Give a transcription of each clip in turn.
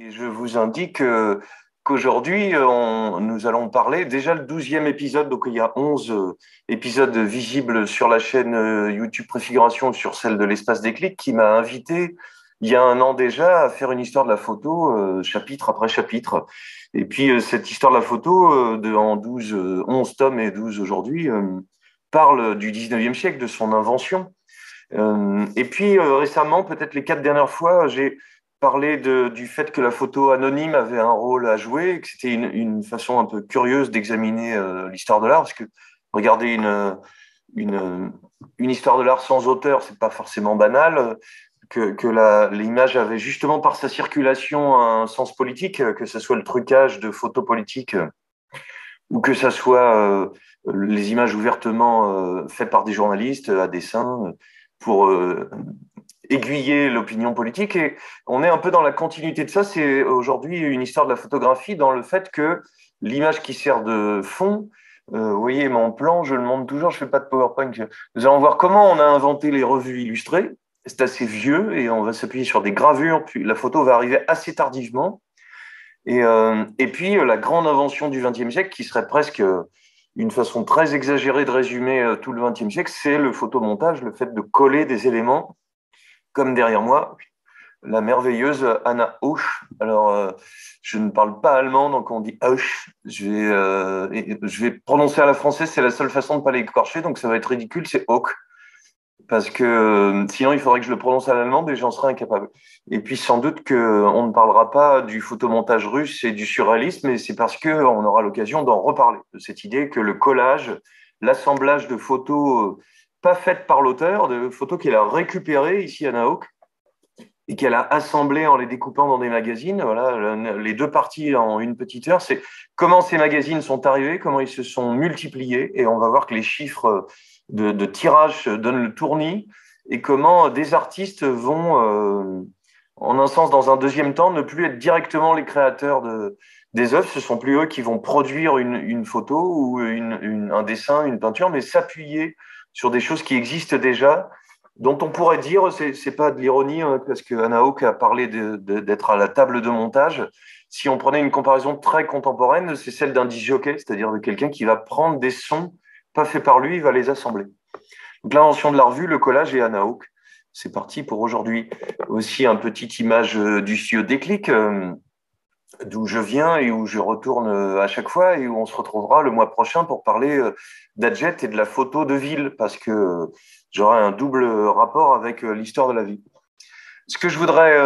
Et je vous indique qu'aujourd'hui, nous allons parler déjà le 12e épisode, donc il y a 11 épisodes visibles sur la chaîne YouTube Préfiguration, sur celle de l'Espace Déclic, qui m'a invité il y a un an déjà à faire une histoire de la photo, chapitre après chapitre. Et puis cette histoire de la photo, en 12, 11 tomes et 12 aujourd'hui, parle du 19e siècle, de son invention. Et puis récemment, peut-être les 4 dernières fois, j'ai parlé du fait que la photo anonyme avait un rôle à jouer, et que c'était une façon un peu curieuse d'examiner l'histoire de l'art, parce que regarder une histoire de l'art sans auteur, c'est pas forcément banal, que l'image avait justement par sa circulation un sens politique, que ce soit le trucage de photos politiques ou que ce soit les images ouvertement faites par des journalistes à dessein pour aiguiller l'opinion politique. Et on est un peu dans la continuité de ça. C'est aujourd'hui une histoire de la photographie dans le fait que l'image qui sert de fond, vous voyez mon plan, je le montre toujours, je fais pas de PowerPoint. Nous allons voir comment on a inventé les revues illustrées. C'est assez vieux et on va s'appuyer sur des gravures, puis la photo va arriver assez tardivement. Et puis, la grande invention du XXe siècle, qui serait presque une façon très exagérée de résumer tout le XXe siècle, c'est le photomontage, le fait de coller des éléments, comme derrière moi, la merveilleuse Anna Hoch. Alors, je ne parle pas allemand, donc on dit Hoch. Je vais prononcer à la française, c'est la seule façon de ne pas l'écorcher, donc ça va être ridicule, c'est Hoch. Parce que sinon, il faudrait que je le prononce à l'allemande et j'en serais incapable. Et puis, sans doute qu'on ne parlera pas du photomontage russe et du surréalisme, mais c'est parce qu'on aura l'occasion d'en reparler, de cette idée que le collage, l'assemblage de photos pas faites par l'auteur, de photos qu'elle a récupérées ici à Nauk et qu'elle a assemblées en les découpant dans des magazines. Voilà, les deux parties en une petite heure, c'est comment ces magazines sont arrivés, comment ils se sont multipliés, et on va voir que les chiffres de tirage donnent le tournis, et comment des artistes vont, en un sens, dans un deuxième temps, ne plus être directement les créateurs des œuvres. Ce sont plus eux qui vont produire une photo ou un dessin, une peinture, mais s'appuyer sur des choses qui existent déjà, dont on pourrait dire, c'est pas de l'ironie, hein, parce que Anna Hawke a parlé d'être à la table de montage. Si on prenait une comparaison très contemporaine, c'est celle d'un disjockey, c'est-à-dire de quelqu'un qui va prendre des sons pas faits par lui, il va les assembler. Donc l'invention de la revue, le collage et Anna Hawke. C'est parti pour aujourd'hui. Aussi un petite image du studio Déclic, d'où je viens et où je retourne à chaque fois, et où on se retrouvera le mois prochain pour parler d'Adjet et de la photo de ville, parce que j'aurai un double rapport avec l'histoire de la ville. Ce que je voudrais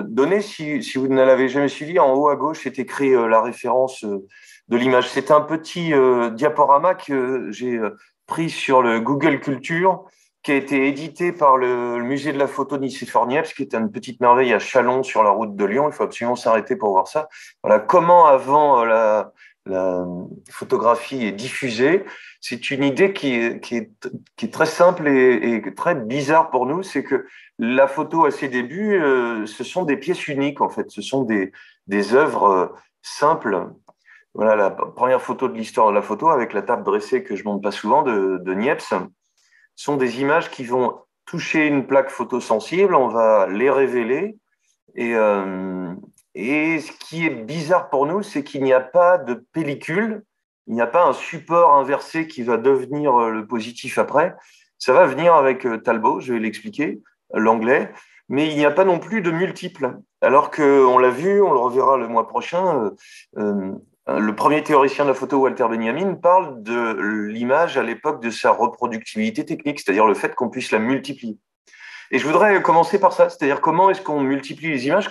donner, si vous ne l'avez jamais suivi, en haut à gauche est écrit la référence de l'image. C'est un petit diaporama que j'ai pris sur le Google Culture, qui a été édité par le musée de la photo Nicéphore-Niepce, qui est une petite merveille à Châlons sur la route de Lyon. Il faut absolument s'arrêter pour voir ça. Voilà comment avant la photographie est diffusée. C'est une idée qui est très simple et très bizarre pour nous. C'est que la photo à ses débuts, ce sont des pièces uniques en fait. Ce sont des œuvres simples. Voilà la première photo de l'histoire de la photo avec la table dressée que je montre pas souvent de Niepce. Sont des images qui vont toucher une plaque photosensible, on va les révéler. Et ce qui est bizarre pour nous, c'est qu'il n'y a pas de pellicule, il n'y a pas un support inversé qui va devenir le positif après. Ça va venir avec Talbot, je vais l'expliquer, l'anglais, mais il n'y a pas non plus de multiples. Alors qu'on l'a vu, on le reverra le mois prochain, le premier théoricien de la photo, Walter Benjamin, parle de l'image à l'époque de sa reproductibilité technique, c'est-à-dire le fait qu'on puisse la multiplier. Et je voudrais commencer par ça, c'est-à-dire comment est-ce qu'on multiplie les images,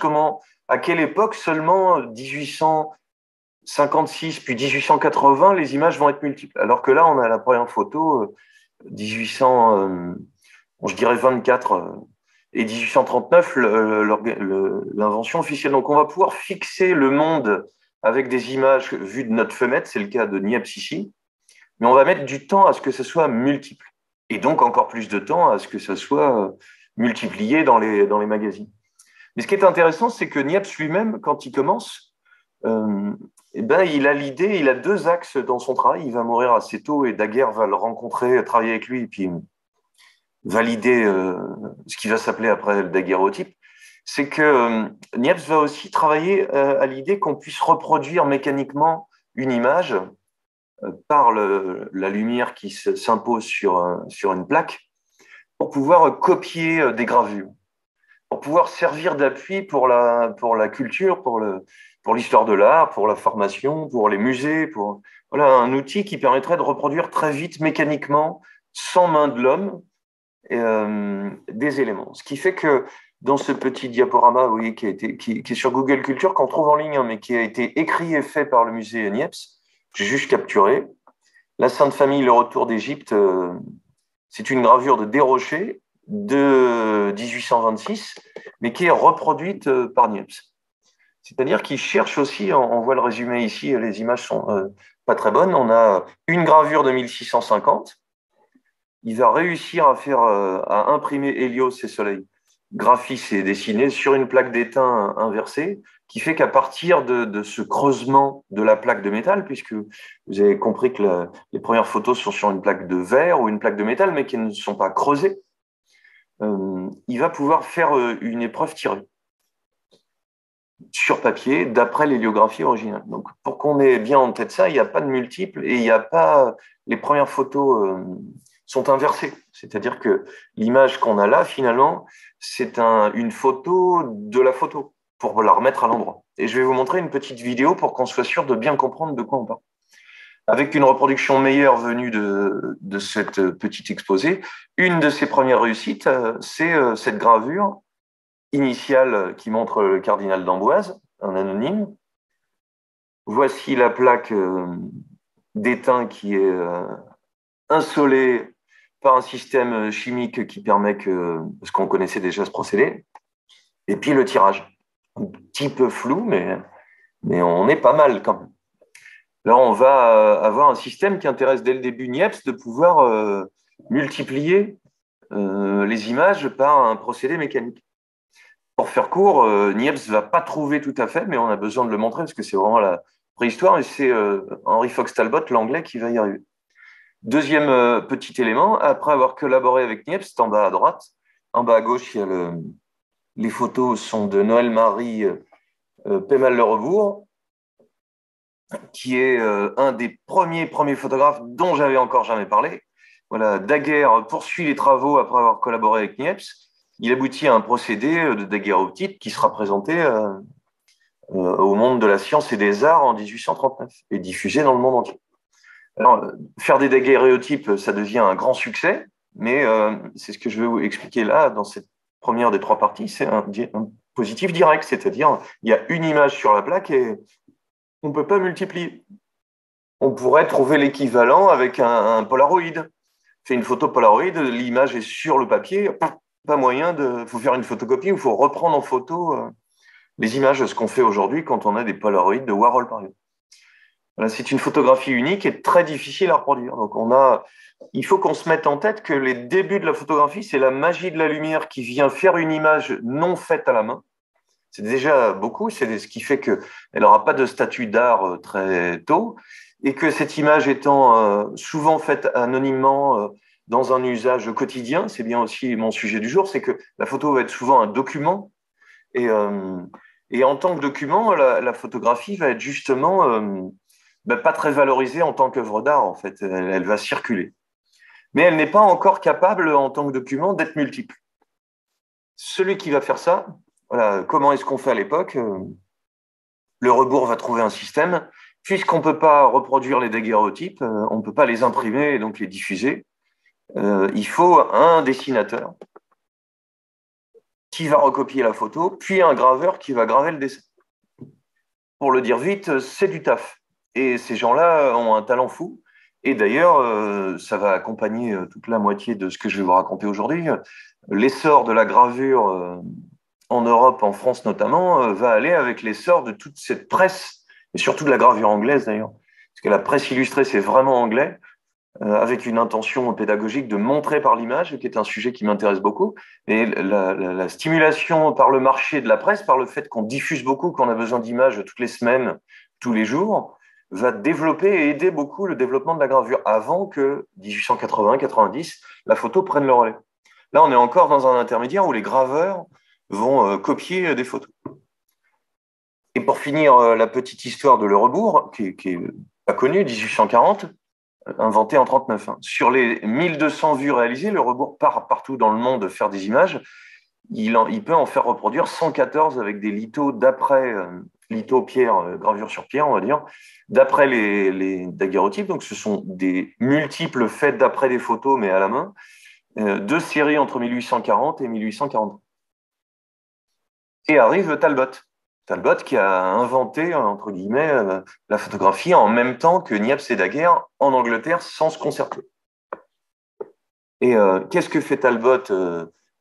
à quelle époque, seulement 1856 puis 1880, les images vont être multiples. Alors que là, on a la première photo, 1800, je dirais 24, et 1839, l'invention officielle. Donc on va pouvoir fixer le monde avec des images vues de notre fenêtre, c'est le cas de Niepce ici, mais on va mettre du temps à ce que ce soit multiple, et donc encore plus de temps à ce que ce soit multiplié dans les magazines. Mais ce qui est intéressant, c'est que Niepce lui-même, quand il commence, il a l'idée, il a deux axes dans son travail, il va mourir assez tôt et Daguerre va le rencontrer, travailler avec lui, et puis valider ce qui va s'appeler après le daguerréotype. c'est que Niepce va aussi travailler à l'idée qu'on puisse reproduire mécaniquement une image par la lumière qui s'impose sur une plaque pour pouvoir copier des gravures, pour pouvoir servir d'appui pour la culture, pour l'histoire de l'art, pour la formation, pour les musées, pour voilà, un outil qui permettrait de reproduire très vite, mécaniquement, sans main de l'homme, des éléments. Ce qui fait que dans ce petit diaporama, vous voyez, qui est sur Google Culture, qu'on trouve en ligne, hein, mais qui a été écrit et fait par le musée Niepce, j'ai juste capturé. La Sainte Famille, le retour d'Égypte, c'est une gravure de Desrochers de 1826, mais qui est reproduite par Niepce. C'est-à-dire qu'il cherche aussi, on voit le résumé ici, les images sont pas très bonnes. On a une gravure de 1650. Il va réussir à imprimer Hélios et Soleil, graphie et dessiné sur une plaque d'étain inversée, qui fait qu'à partir de ce creusement de la plaque de métal, puisque vous avez compris que les premières photos sont sur une plaque de verre ou une plaque de métal, mais qui ne sont pas creusées, il va pouvoir faire une épreuve tirée sur papier d'après l'héliographie originale. Donc, pour qu'on ait bien en tête ça, il n'y a pas de multiples et il n'y a pas. Les premières photos sont inversées. C'est-à-dire que l'image qu'on a là, finalement, c'est une photo de la photo pour la remettre à l'endroit. Et je vais vous montrer une petite vidéo pour qu'on soit sûr de bien comprendre de quoi on parle. Avec une reproduction meilleure venue de cette petite exposé, une de ses premières réussites, c'est cette gravure initiale qui montre le cardinal d'Amboise, un anonyme. Voici la plaque d'étain qui est insolée par un système chimique qui permet parce qu'on connaissait déjà ce procédé, et puis le tirage. Un petit peu flou, mais on est pas mal quand même. Là, on va avoir un système qui intéresse dès le début Niepce de pouvoir multiplier les images par un procédé mécanique. Pour faire court, Niepce ne va pas trouver tout à fait, mais on a besoin de le montrer parce que c'est vraiment la préhistoire et c'est Henry Fox Talbot, l'anglais, qui va y arriver. Deuxième petit élément, après avoir collaboré avec Niepce, c'est en bas à droite. En bas à gauche, il y a les photos sont de Noël-Marie Peymal-le-Rebourg, qui est un des premiers photographes dont j'avais encore jamais parlé. Voilà, Daguerre poursuit les travaux après avoir collaboré avec Niepce. Il aboutit à un procédé de daguerréoptique qui sera présenté au monde de la science et des arts en 1839 et diffusé dans le monde entier. Alors, faire des daguerréotypes, ça devient un grand succès, mais c'est ce que je vais vous expliquer là, dans cette première des trois parties, c'est un positif direct, c'est-à-dire il y a une image sur la plaque et on ne peut pas multiplier. On pourrait trouver l'équivalent avec un Polaroid. C'est une photo Polaroid, l'image est sur le papier, pas moyen de. Il faut faire une photocopie ou il faut reprendre en photo les images, ce qu'on fait aujourd'hui quand on a des Polaroids de Warhol, par exemple. Voilà, c'est une photographie unique et très difficile à reproduire. Donc il faut qu'on se mette en tête que les débuts de la photographie, c'est la magie de la lumière qui vient faire une image non faite à la main. C'est déjà beaucoup, c'est ce qui fait qu'elle n'aura pas de statut d'art très tôt, et que cette image étant souvent faite anonymement dans un usage quotidien, c'est bien aussi mon sujet du jour, c'est que la photo va être souvent un document, et en tant que document, la photographie va être justement pas très valorisée en tant qu'œuvre d'art, en fait, elle va circuler. Mais elle n'est pas encore capable, en tant que document, d'être multiple. Celui qui va faire ça, voilà, comment est-ce qu'on fait à l'époque? Le Rebourg va trouver un système. Puisqu'on ne peut pas reproduire les daguerréotypes, on ne peut pas les imprimer et donc les diffuser, il faut un dessinateur qui va recopier la photo, puis un graveur qui va graver le dessin. Pour le dire vite, c'est du taf. Et ces gens-là ont un talent fou. Et d'ailleurs, ça va accompagner toute la moitié de ce que je vais vous raconter aujourd'hui. L'essor de la gravure en Europe, en France notamment, va aller avec l'essor de toute cette presse, et surtout de la gravure anglaise d'ailleurs. Parce que la presse illustrée, c'est vraiment anglais, avec une intention pédagogique de montrer par l'image, qui est un sujet qui m'intéresse beaucoup. Et la stimulation par le marché de la presse, par le fait qu'on diffuse beaucoup, qu'on a besoin d'images toutes les semaines, tous les jours, va développer et aider beaucoup le développement de la gravure avant que 1880-90, la photo prenne le relais. Là, on est encore dans un intermédiaire où les graveurs vont copier des photos. Et pour finir, la petite histoire de Le Rebours, qui est pas connue, 1840, inventé en 1939. Sur les 1200 vues réalisées, Le Rebours part partout dans le monde faire des images. Il peut en faire reproduire 114 avec des lithos d'après, lithos pierre, gravure sur pierre, on va dire, d'après les daguerreotypes. Donc, ce sont des multiples faits d'après des photos, mais à la main. Deux séries entre 1840 et 1840. Et arrive Talbot. Talbot qui a inventé, entre guillemets, la photographie en même temps que Niepce et Daguerre en Angleterre sans se concerter. Et qu'est-ce que fait Talbot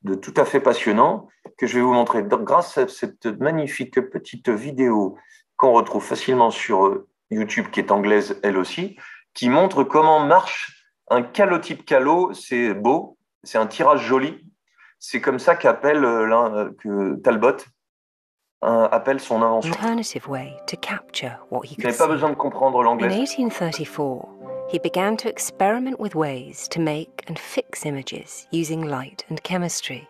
de tout à fait passionnant que je vais vous montrer grâce à cette magnifique petite vidéo qu'on retrouve facilement sur YouTube, qui est anglaise elle aussi, qui montre comment marche un calotype calo. C'est beau, c'est un tirage joli. C'est comme ça que Talbot appelle son invention. Alternative way to capture what he Vous could n'avez pas see. besoin de comprendre In l'anglais. 1834, he began to experiment with ways to make and fix images using light and chemistry.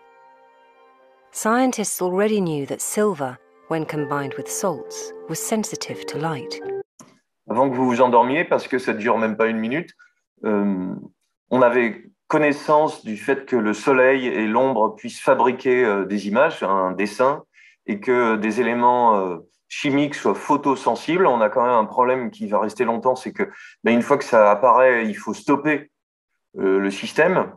Scientists already knew that silver, when combined with salts, was sensitive to light. Avant que vous vous endormiez, parce que ça ne dure même pas une minute, on avait connaissance du fait que le soleil et l'ombre puissent fabriquer des images, un dessin, et que des éléments chimiques soient photosensibles. On a quand même un problème qui va rester longtemps, c'est que une fois que ça apparaît, il faut stopper le système.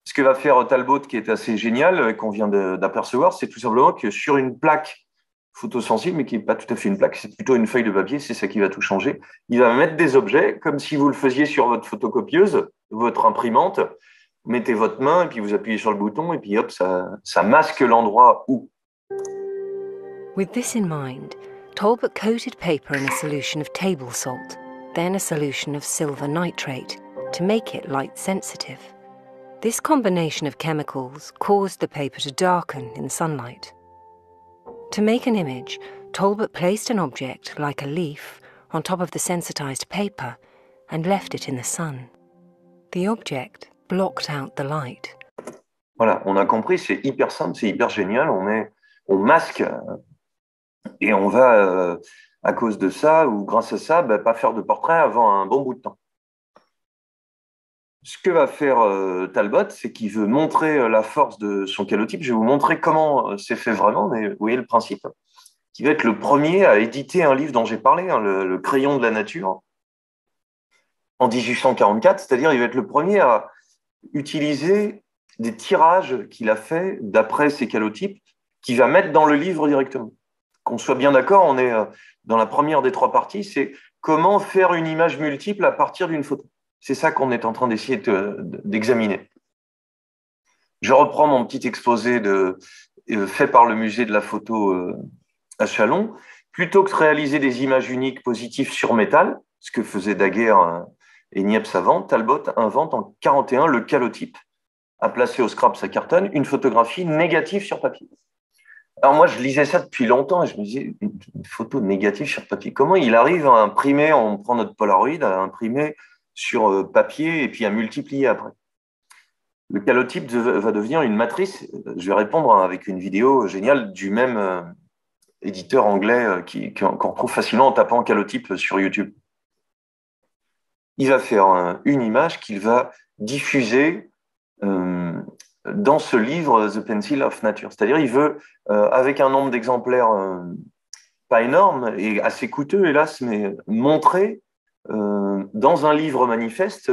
Ce que va faire Talbot, qui est assez génial, qu'on vient d'apercevoir, c'est tout simplement que sur une plaque photosensible, mais qui n'est pas tout à fait une plaque, c'est plutôt une feuille de papier, c'est ça qui va tout changer. Il va mettre des objets, comme si vous le faisiez sur votre photocopieuse, votre imprimante, vous mettez votre main, et puis vous appuyez sur le bouton, et puis hop, ça masque l'endroit où. With this in mind, Talbot coated paper in a solution of table salt, then a solution of silver nitrate, to make it light sensitive. This combination of chemicals caused the paper to darken in sunlight. To make an image, Talbot placed an object, like a leaf, on top of the sensitized paper and left it in the sun. The object blocked out the light. Voilà, on a compris, c'est hyper simple, c'est hyper génial. On masque et on va, à cause de ça ou grâce à ça, pas faire de portrait avant un bon bout de temps. Ce que va faire Talbot, c'est qu'il veut montrer la force de son calotype. Je vais vous montrer comment c'est fait vraiment, mais vous voyez le principe. Qui va être le premier à éditer un livre dont j'ai parlé, le Crayon de la nature, en 1844. C'est-à-dire, il va être le premier à utiliser des tirages qu'il a fait d'après ses calotypes, qu'il va mettre dans le livre directement. Qu'on soit bien d'accord, on est dans la première des trois parties, c'est comment faire une image multiple à partir d'une photo. C'est ça qu'on est en train d'essayer d'examiner. Je reprends mon petit exposé fait par le musée de la photo à Châlons. Plutôt que de réaliser des images uniques positives sur métal, ce que faisaient Daguerre et Niepce avant, Talbot invente en 1941 le calotype. À placer au scrap, ça cartonne, une photographie négative sur papier. Alors moi, je lisais ça depuis longtemps et je me disais, une photo négative sur papier, comment il arrive à imprimer, on prend notre Polaroid, à imprimer sur papier et puis à multiplier après. Le calotype va devenir une matrice. Je vais répondre avec une vidéo géniale du même éditeur anglais qu'on retrouve facilement en tapant calotype sur YouTube. Il va faire une image qu'il va diffuser dans ce livre The Pencil of Nature. C'est-à-dire, il veut, avec un nombre d'exemplaires pas énorme et assez coûteux, hélas, mais montrer dans un livre manifeste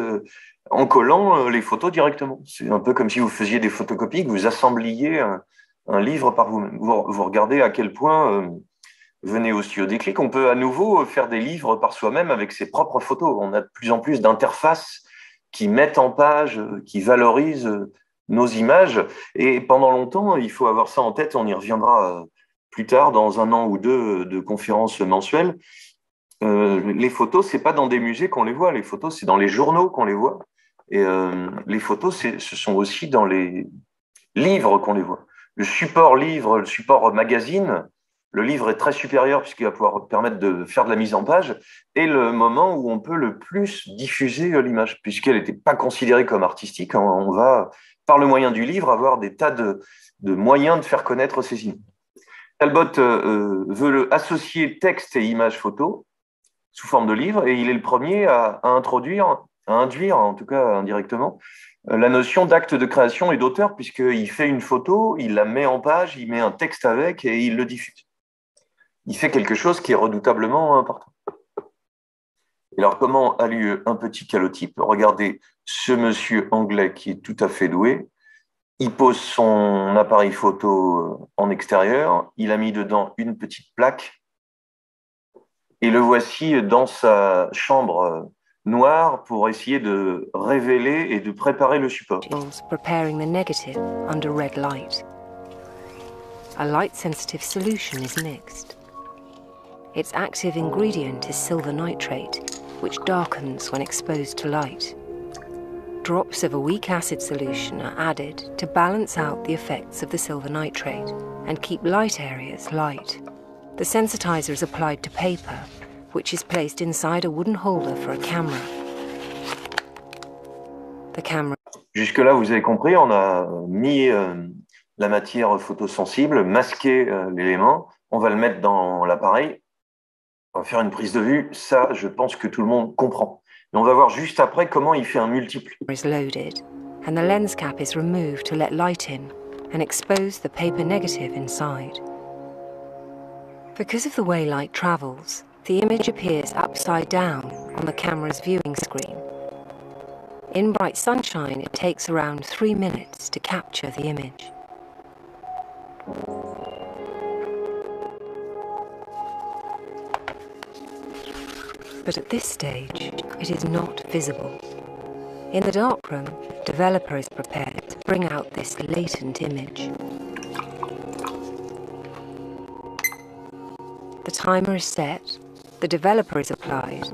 en collant les photos directement. C'est un peu comme si vous faisiez des photocopies, que vous assembliez un livre par vous-même. Vous regardez à quel point, venez au studio Déclic, on peut à nouveau faire des livres par soi-même avec ses propres photos. On a de plus en plus d'interfaces qui mettent en page, qui valorisent nos images. Et pendant longtemps, il faut avoir ça en tête, on y reviendra plus tard, dans un an ou deux de conférences mensuelles. Les photos, c'est pas dans des musées qu'on les voit, les photos, c'est dans les journaux qu'on les voit. Et les photos, ce sont aussi dans les livres qu'on les voit. Le support livre, le support magazine, le livre est très supérieur puisqu'il va pouvoir permettre de faire de la mise en page, et le moment où on peut le plus diffuser l'image, puisqu'elle n'était pas considérée comme artistique. On va, par le moyen du livre, avoir des tas de moyens de faire connaître ces images. Talbot veut associer texte et image photo sous forme de livre, et il est le premier à induire, en tout cas indirectement, la notion d'acte de création et d'auteur, puisqu'il fait une photo, il la met en page, il met un texte avec et il le diffuse. Il fait quelque chose qui est redoutablement important. Et alors, comment a lieu un petit calotype? Regardez ce monsieur anglais qui est tout à fait doué. Il pose son appareil photo en extérieur, il a mis dedans une petite plaque, et le voici dans sa chambre noire pour essayer de révéler et de préparer le support. Preparing the negative under red light. A light-sensitive solution is mixed. Its active ingredient is silver nitrate, which darkens when exposed to light. Drops of a weak acid solution are added to balance out the effects of the silver nitrate and keep light areas light. The sensitizer is applied to paper, which is placed inside a wooden holder for a camera. The camera. Jusque-là, vous avez compris, on a mis la matière photosensible, masqué l'élément, on va le mettre dans l'appareil, on va faire une prise de vue, ça, je pense que tout le monde comprend. Mais on va voir juste après comment il fait un multiple. Is loaded, and the lens cap is removed to let light in and expose the paper negative inside. Because of the way light travels, the image appears upside down on the camera's viewing screen. In bright sunshine, it takes around 3 minutes to capture the image. But at this stage, it is not visible. In the darkroom, the developer is prepared to bring out this latent image. The timer is set, the developer is applied,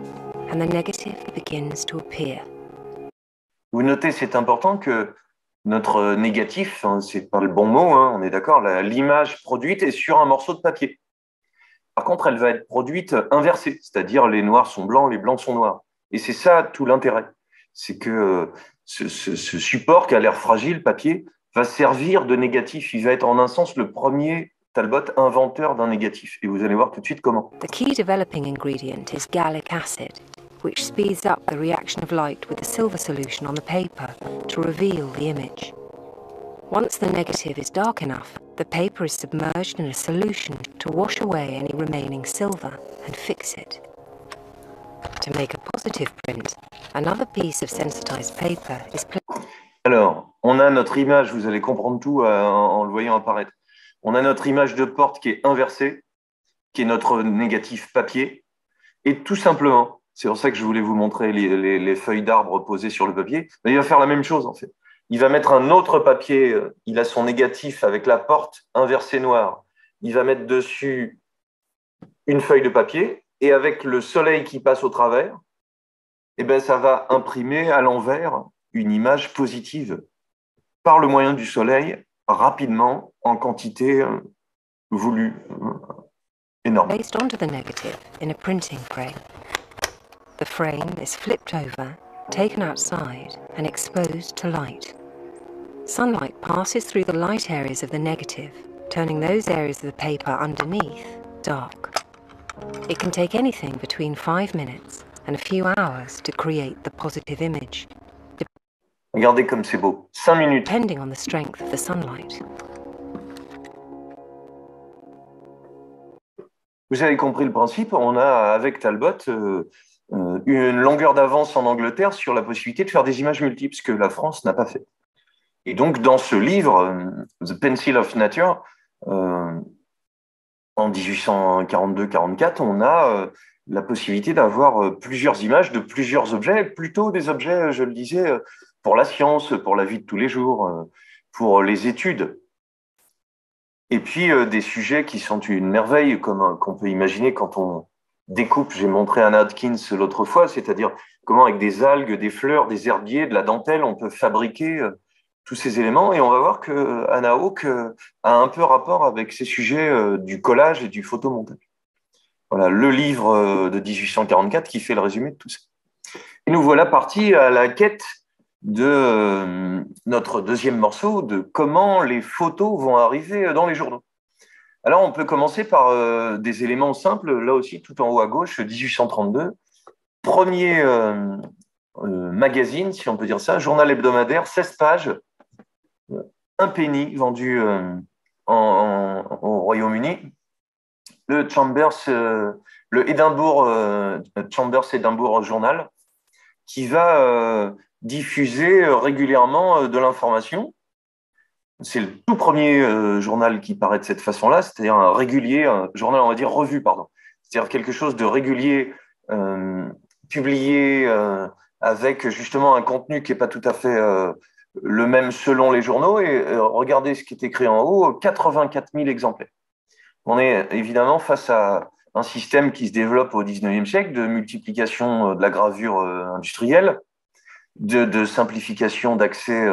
and the negative begins to appear. Vous notez, c'est important que notre négatif, c'est pas le bon mot, on est d'accord, l'image produite est sur un morceau de papier. Par contre, elle va être produite inversée, c'est-à-dire les noirs sont blancs, les blancs sont noirs. Et c'est ça tout l'intérêt. C'est que ce support qui a l'air fragile, papier, va servir de négatif. Il va être en un sens le premier Talbot inventeur d'un négatif. Et vous allez voir tout de suite comment. The key developing ingredient is gallic acid, which speeds up the reaction of light with the silver solution on the paper to reveal the image. Once the negative is dark enough, the paper is submerged in a solution to wash away any remaining silver and fix it. To make a positive print, another piece of sensitized paper is placed. Alors, on a notre image, vous allez comprendre tout en le voyant apparaître. On a notre image de porte qui est inversée, qui est notre négatif papier, et tout simplement, c'est pour ça que je voulais vous montrer les feuilles d'arbre posées sur le papier, mais il va faire la même chose en fait. Il va mettre un autre papier, il a son négatif avec la porte inversée noire. Il va mettre dessus une feuille de papier et avec le soleil qui passe au travers, eh ben, ça va imprimer à l'envers une image positive par le moyen du soleil, rapidement, en quantité voulue, énorme. Placed onto the negative in a printing frame. The frame is flipped over, taken outside and exposed to light. Sunlight passes through the light areas of the negative, turning those areas of the paper underneath dark. It can take anything between 5 minutes and a few hours to create the positive image. Regardez comme c'est beau. 5 minutes. Depending on the strength of the sunlight. Vous avez compris le principe. On a, avec Talbot, une longueur d'avance en Angleterre sur la possibilité de faire des images multiples, ce que la France n'a pas fait. Et donc, dans ce livre, The Pencil of Nature, en 1842-44, on a la possibilité d'avoir plusieurs images de plusieurs objets, plutôt des objets, je le disais, pour la science, pour la vie de tous les jours, pour les études. Et puis, des sujets qui sont une merveille, comme qu'on peut imaginer quand on découpe. J'ai montré Anna Atkins l'autre fois, c'est-à-dire comment avec des algues, des fleurs, des herbiers, de la dentelle, on peut fabriquer tous ces éléments, et on va voir que Anna Hawke a un peu rapport avec ces sujets du collage et du photomontage. Voilà, le livre de 1844 qui fait le résumé de tout ça. Et nous voilà partis à la quête de notre deuxième morceau, de comment les photos vont arriver dans les journaux. Alors, on peut commencer par des éléments simples, là aussi, tout en haut à gauche, 1832. Premier magazine, si on peut dire ça, journal hebdomadaire, 16 pages, un penny vendu au Royaume-Uni. Le Chambers, le Chambers Edinburgh Journal, qui va diffuser régulièrement de l'information. C'est le tout premier journal qui paraît de cette façon-là, c'est-à-dire un régulier, un journal, on va dire revue, pardon. C'est-à-dire quelque chose de régulier, publié avec justement un contenu qui n'est pas tout à fait le même selon les journaux. Et regardez ce qui est écrit en haut, 84 000 exemplaires. On est évidemment face à un système qui se développe au XIXe siècle de multiplication de la gravure industrielle, de simplification d'accès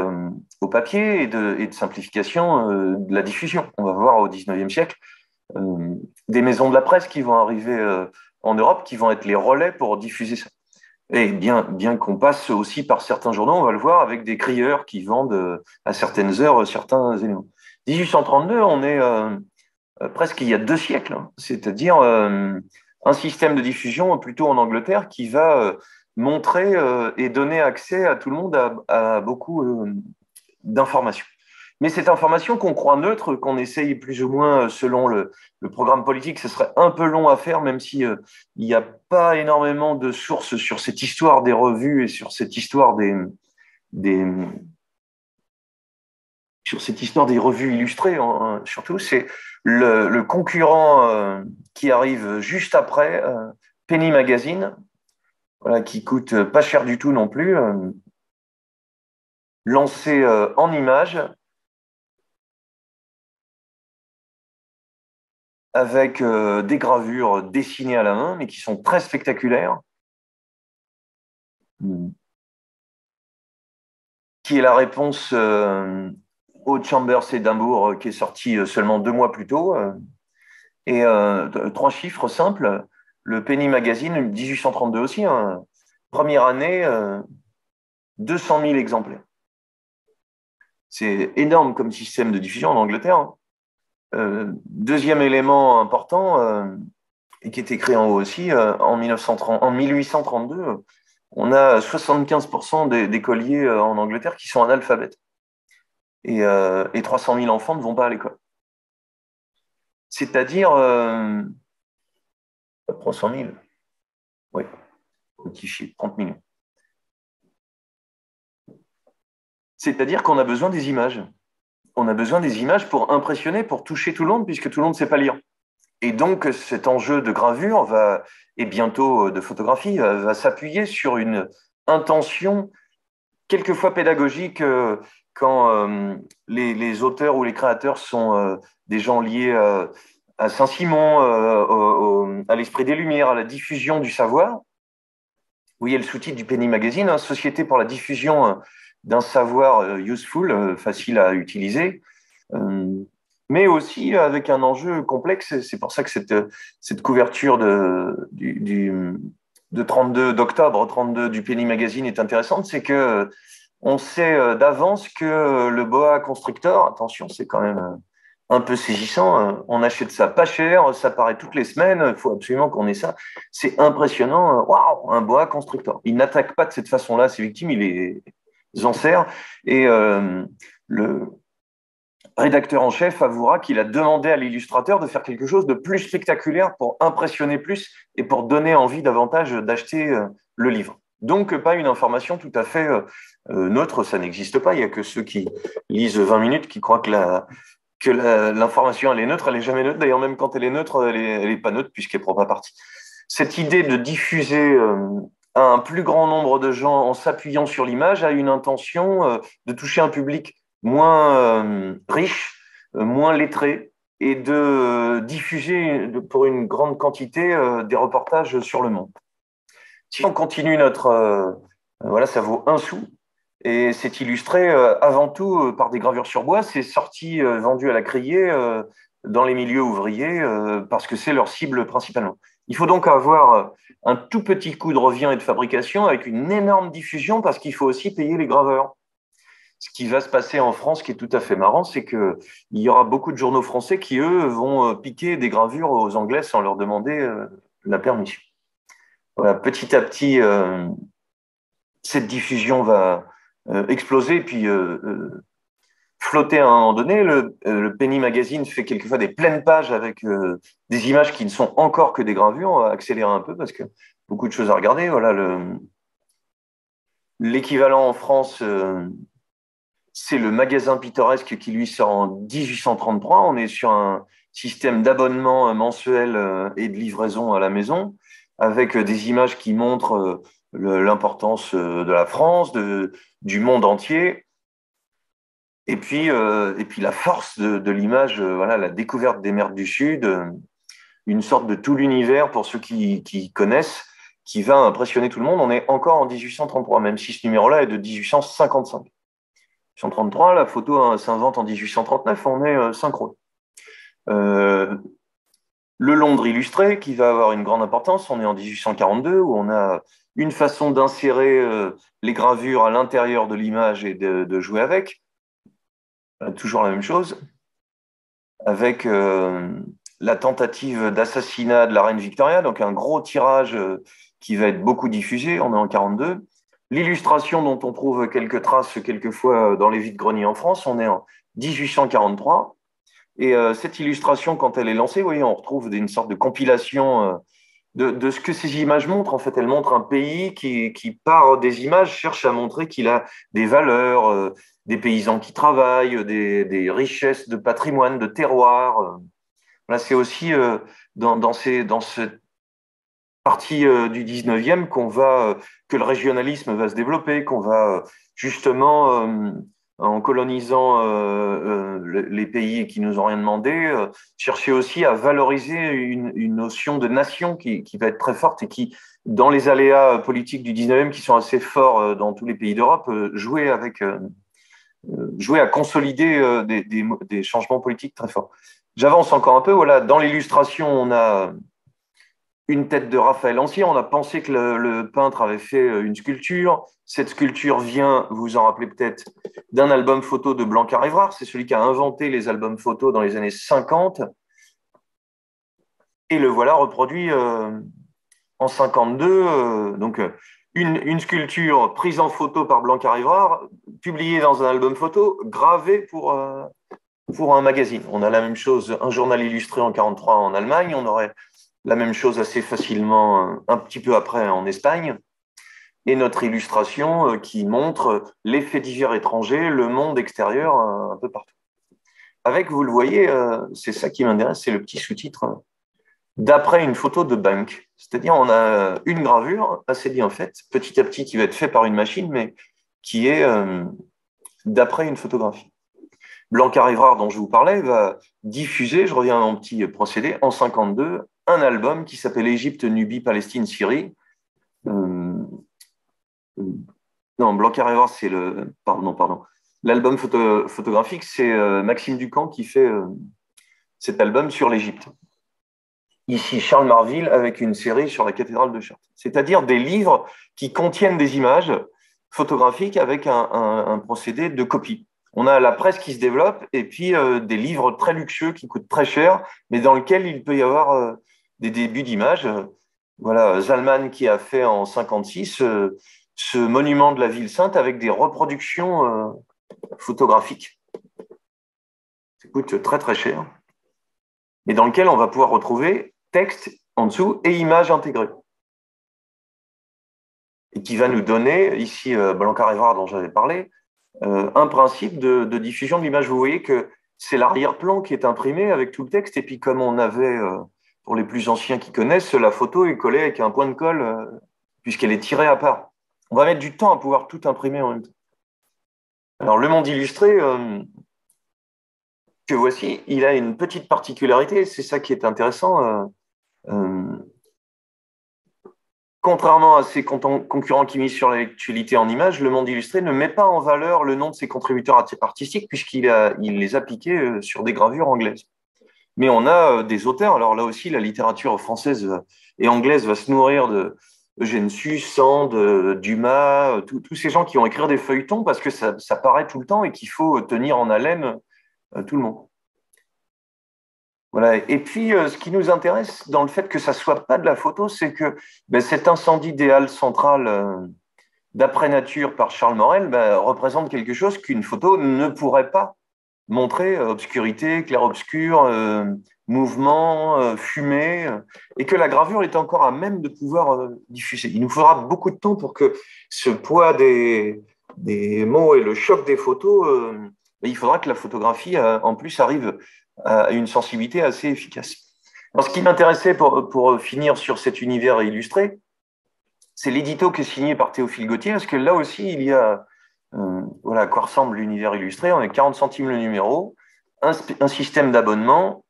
au papier et de simplification de la diffusion. On va voir au XIXe siècle des maisons de la presse qui vont arriver en Europe, qui vont être les relais pour diffuser ça. Et bien qu'on passe aussi par certains journaux, on va le voir, avec des crieurs qui vendent à certaines heures certains éléments. 1832, on est presque il y a 2 siècles, hein, c'est-à-dire un système de diffusion plutôt en Angleterre qui va montrer et donner accès à tout le monde à beaucoup d'informations. Mais cette information qu'on croit neutre, qu'on essaye plus ou moins selon le programme politique, ce serait un peu long à faire, même si il n'y a pas énormément de sources sur cette histoire des revues et sur cette histoire sur cette histoire des revues illustrées, surtout. C'est le concurrent qui arrive juste après, Penny Magazine, voilà, qui coûte pas cher du tout non plus, lancé en images, avec des gravures dessinées à la main, mais qui sont très spectaculaires, qui est la réponse au Chambers Edinburgh, qui est sorti seulement 2 mois plus tôt. Et 3 chiffres simples. Le Penny Magazine, 1832 aussi, hein, première année, 200 000 exemplaires. C'est énorme comme système de diffusion en Angleterre, hein. Deuxième élément important, et qui est écrit en haut aussi, en 1832, on a 75% des écoliers en Angleterre qui sont analphabètes. Et 300 000 enfants ne vont pas à l'école. C'est-à-dire 300 000, oui, petit chiffre, 30 millions. C'est-à-dire qu'on a besoin des images. On a besoin des images pour impressionner, pour toucher tout le monde, puisque tout le monde ne sait pas lire. Et donc, cet enjeu de gravure et bientôt de photographie va s'appuyer sur une intention quelquefois pédagogique quand les auteurs ou les créateurs sont des gens liés à Saint-Simon, à l'esprit des Lumières, à la diffusion du savoir. Vous voyez le sous-titre du Penny Magazine, hein, Société pour la diffusion d'un savoir useful, facile à utiliser, mais aussi avec un enjeu complexe. C'est pour ça que cette couverture d'octobre 32 du Penny Magazine est intéressante, c'est que on sait d'avance que le boa constrictor, attention, c'est quand même un peu saisissant, on achète ça pas cher, ça paraît toutes les semaines, il faut absolument qu'on ait ça. C'est impressionnant, waouh, un boa constrictor. Il n'attaque pas de cette façon-là ses victimes, il les enserre. Et le rédacteur en chef avouera qu'il a demandé à l'illustrateur de faire quelque chose de plus spectaculaire pour impressionner plus et pour donner envie davantage d'acheter le livre. Donc, pas une information tout à fait neutre, ça n'existe pas. Il n'y a que ceux qui lisent 20 minutes qui croient que l'information elle est neutre, elle n'est jamais neutre. D'ailleurs, même quand elle est neutre, elle est pas neutre puisqu'elle ne prend pas parti. Cette idée de diffuser à un plus grand nombre de gens en s'appuyant sur l'image a une intention de toucher un public moins riche, moins lettré, et de diffuser pour une grande quantité des reportages sur le monde. Si on continue voilà, ça vaut 1 sou. Et c'est illustré avant tout par des gravures sur bois. C'est sorti, vendu à la criée dans les milieux ouvriers parce que c'est leur cible principalement. Il faut donc avoir un tout petit coût de revient et de fabrication avec une énorme diffusion parce qu'il faut aussi payer les graveurs. Ce qui va se passer en France, qui est tout à fait marrant, c'est qu'il y aura beaucoup de journaux français qui, eux, vont piquer des gravures aux Anglais sans leur demander la permission. Voilà, petit à petit, cette diffusion va exploser et puis flotter à un moment donné. Le Penny Magazine fait quelquefois des pleines pages avec des images qui ne sont encore que des gravures. On va accélérer un peu parce que beaucoup de choses à regarder. Voilà, l'équivalent en France, c'est le magasin pittoresque qui lui sort en 1833. On est sur un système d'abonnement mensuel et de livraison à la maison avec des images qui montrent l'importance de la France, du monde entier. Et puis la force de l'image, voilà, la découverte des mers du Sud, une sorte de tout l'univers pour ceux qui connaissent, qui va impressionner tout le monde. On est encore en 1833, même si ce numéro-là est de 1855. 1833, la photo hein, s'invente en 1839, on est synchrone. Le Londres illustré, qui va avoir une grande importance, on est en 1842, où on a une façon d'insérer les gravures à l'intérieur de l'image et de jouer avec. Toujours la même chose, avec la tentative d'assassinat de la reine Victoria, donc un gros tirage qui va être beaucoup diffusé, on est en 42. L'illustration dont on trouve quelques traces quelquefois dans les vides-greniers en France, on est en 1843. Et cette illustration, quand elle est lancée, vous voyez, on retrouve une sorte de compilation de ce que ces images montrent. En fait, elles montrent un pays qui par des images, cherche à montrer qu'il a des valeurs, des paysans qui travaillent, des richesses de patrimoine, de terroir. Là, c'est aussi dans cette partie du 19e que le régionalisme va se développer, qu'on va justement, en colonisant les pays qui nous ont rien demandé, chercher aussi à valoriser une notion de nation qui va être très forte et qui, dans les aléas politiques du 19e, qui sont assez forts dans tous les pays d'Europe, jouer à consolider des changements politiques très forts. J'avance encore un peu. Voilà, dans l'illustration, on a une tête de Raphaël Ancien. On a pensé que le peintre avait fait une sculpture. Cette sculpture vient, vous vous en rappelez peut-être, d'un album photo de Blanquart-Évrard. C'est celui qui a inventé les albums photos dans les années 50. Et le voilà reproduit en 52. Donc, une sculpture prise en photo par Blanquart-Évrard, publiée dans un album photo, gravée pour un magazine. On a la même chose, un journal illustré en 43 en Allemagne. On aurait la même chose assez facilement un petit peu après en Espagne. Et notre illustration qui montre les faits divers étrangers, le monde extérieur un peu partout. Avec, vous le voyez, c'est ça qui m'intéresse, c'est le petit sous-titre d'après une photo de banque. C'est-à-dire, on a une gravure assez bien faite, petit à petit, qui va être faite par une machine, mais qui est d'après une photographie. Blanquart-Évrard, dont je vous parlais, va diffuser, je reviens à mon petit procédé, en 52, un album qui s'appelle Égypte, Nubie, Palestine, Syrie. Non, Blanquart-Évrard, c'est le. Pardon. L'album photographique, c'est Maxime Ducamp qui fait cet album sur l'Égypte. Ici, Charles Marville avec une série sur la cathédrale de Chartres. C'est-à-dire des livres qui contiennent des images photographiques avec un procédé de copie. On a la presse qui se développe et puis des livres très luxueux qui coûtent très cher, mais dans lesquels il peut y avoir des débuts d'images. Voilà, Zalman qui a fait en 56 ce monument de la ville sainte avec des reproductions photographiques. Ça coûte très très cher, et dans lequel on va pouvoir retrouver texte en dessous et images intégrées. Et qui va nous donner, ici, Blanquart-Évrard dont j'avais parlé, un principe de diffusion de l'image. Vous voyez que c'est l'arrière-plan qui est imprimé avec tout le texte, et puis comme on avait, pour les plus anciens qui connaissent, la photo est collée avec un point de colle, puisqu'elle est tirée à part. On va mettre du temps à pouvoir tout imprimer en même temps. Alors, le monde illustré, que voici, il a une petite particularité, c'est ça qui est intéressant. contrairement à ses concurrents qui misent sur l'actualité en images, Le Monde Illustré ne met pas en valeur le nom de ses contributeurs artistiques puisqu'il les a piqués sur des gravures anglaises. Mais on a des auteurs, alors là aussi, la littérature française et anglaise va se nourrir de Eugène Sue, Sand, Dumas, tous ces gens qui ont écrit des feuilletons parce que ça paraît tout le temps et qu'il faut tenir en haleine tout le monde. Voilà. Et puis, ce qui nous intéresse dans le fait que ça ne soit pas de la photo, c'est que cet incendie des Halles centrales d'après nature par Charles Morel représente quelque chose qu'une photo ne pourrait pas montrer, obscurité, clair-obscur, mouvement, fumée, et que la gravure est encore à même de pouvoir diffuser. Il nous faudra beaucoup de temps pour que ce poids des mots et le choc des photos, il faudra que la photographie, en plus, arrive à une sensibilité assez efficace. Alors, ce qui m'intéressait pour finir sur cet univers illustré, c'est l'édito qui est signé par Théophile Gautier, parce que là aussi, il y a voilà à quoi ressemble l'univers illustré. On est 40 centimes le numéro, un système d'abonnement,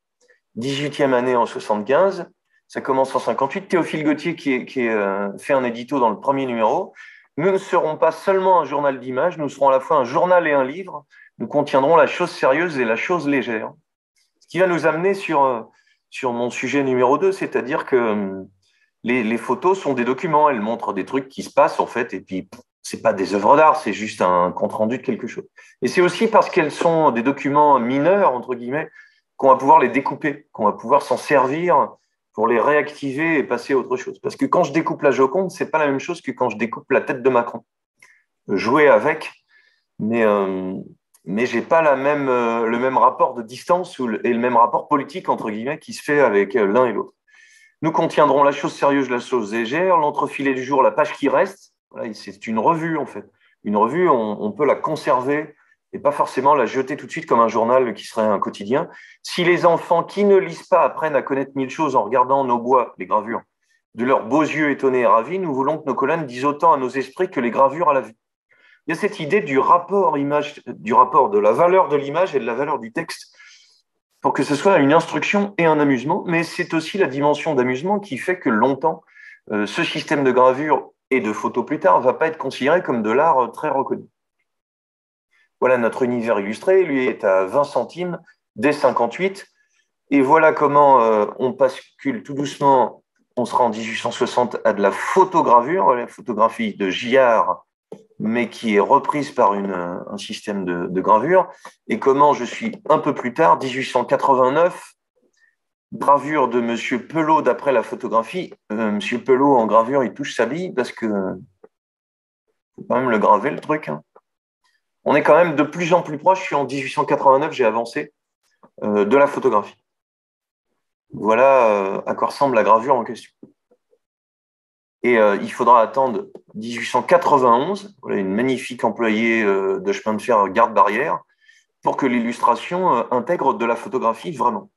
18e année en 75, ça commence en 58. Théophile Gautier qui fait un édito dans le premier numéro. Nous ne serons pas seulement un journal d'images, nous serons à la fois un journal et un livre. Nous contiendrons la chose sérieuse et la chose légère. Ce qui va nous amener sur mon sujet numéro 2, c'est-à-dire que les photos sont des documents, elles montrent des trucs qui se passent en fait, et puis c'est pas des œuvres d'art, c'est juste un compte-rendu de quelque chose. Et c'est aussi parce qu'elles sont des documents mineurs, entre guillemets, qu'on va pouvoir les découper, qu'on va pouvoir s'en servir pour les réactiver et passer à autre chose. Parce que quand je découpe la Joconde, c'est pas la même chose que quand je découpe la tête de Macron. Jouer avec, mais j'ai pas le même rapport de distance et le même rapport politique, entre guillemets, qui se fait avec l'un et l'autre. Nous contiendrons la chose sérieuse, la chose légère, l'entrefilet du jour, la page qui reste. Voilà, c'est une revue, en fait. Une revue, on peut la conserver et pas forcément la jeter tout de suite comme un journal qui serait un quotidien. Si les enfants qui ne lisent pas apprennent à connaître mille choses en regardant nos bois, les gravures, de leurs beaux yeux étonnés et ravis, nous voulons que nos colonnes disent autant à nos esprits que les gravures à la vue. Il y a cette idée du rapport de la valeur de l'image et de la valeur du texte pour que ce soit une instruction et un amusement, mais c'est aussi la dimension d'amusement qui fait que longtemps, ce système de gravure et de photo plus tard ne va pas être considéré comme de l'art très reconnu. Voilà notre univers illustré, lui est à 20 centimes dès 58, et voilà comment on bascule tout doucement, on sera en 1860 à de la photogravure, la photographie de Giard, mais qui est reprise par un système de gravure, et comment je suis un peu plus tard, 1889, gravure de M. Pelot d'après la photographie. M. Pelot en gravure, il touche sa bille parce que faut quand même le graver le truc. Hein. On est quand même de plus en plus proche, je suis en 1889, j'ai avancé, de la photographie. Voilà à quoi ressemble la gravure en question. Et il faudra attendre 1891, voilà une magnifique employée de chemin de fer garde-barrière, pour que l'illustration intègre de la photographie vraiment.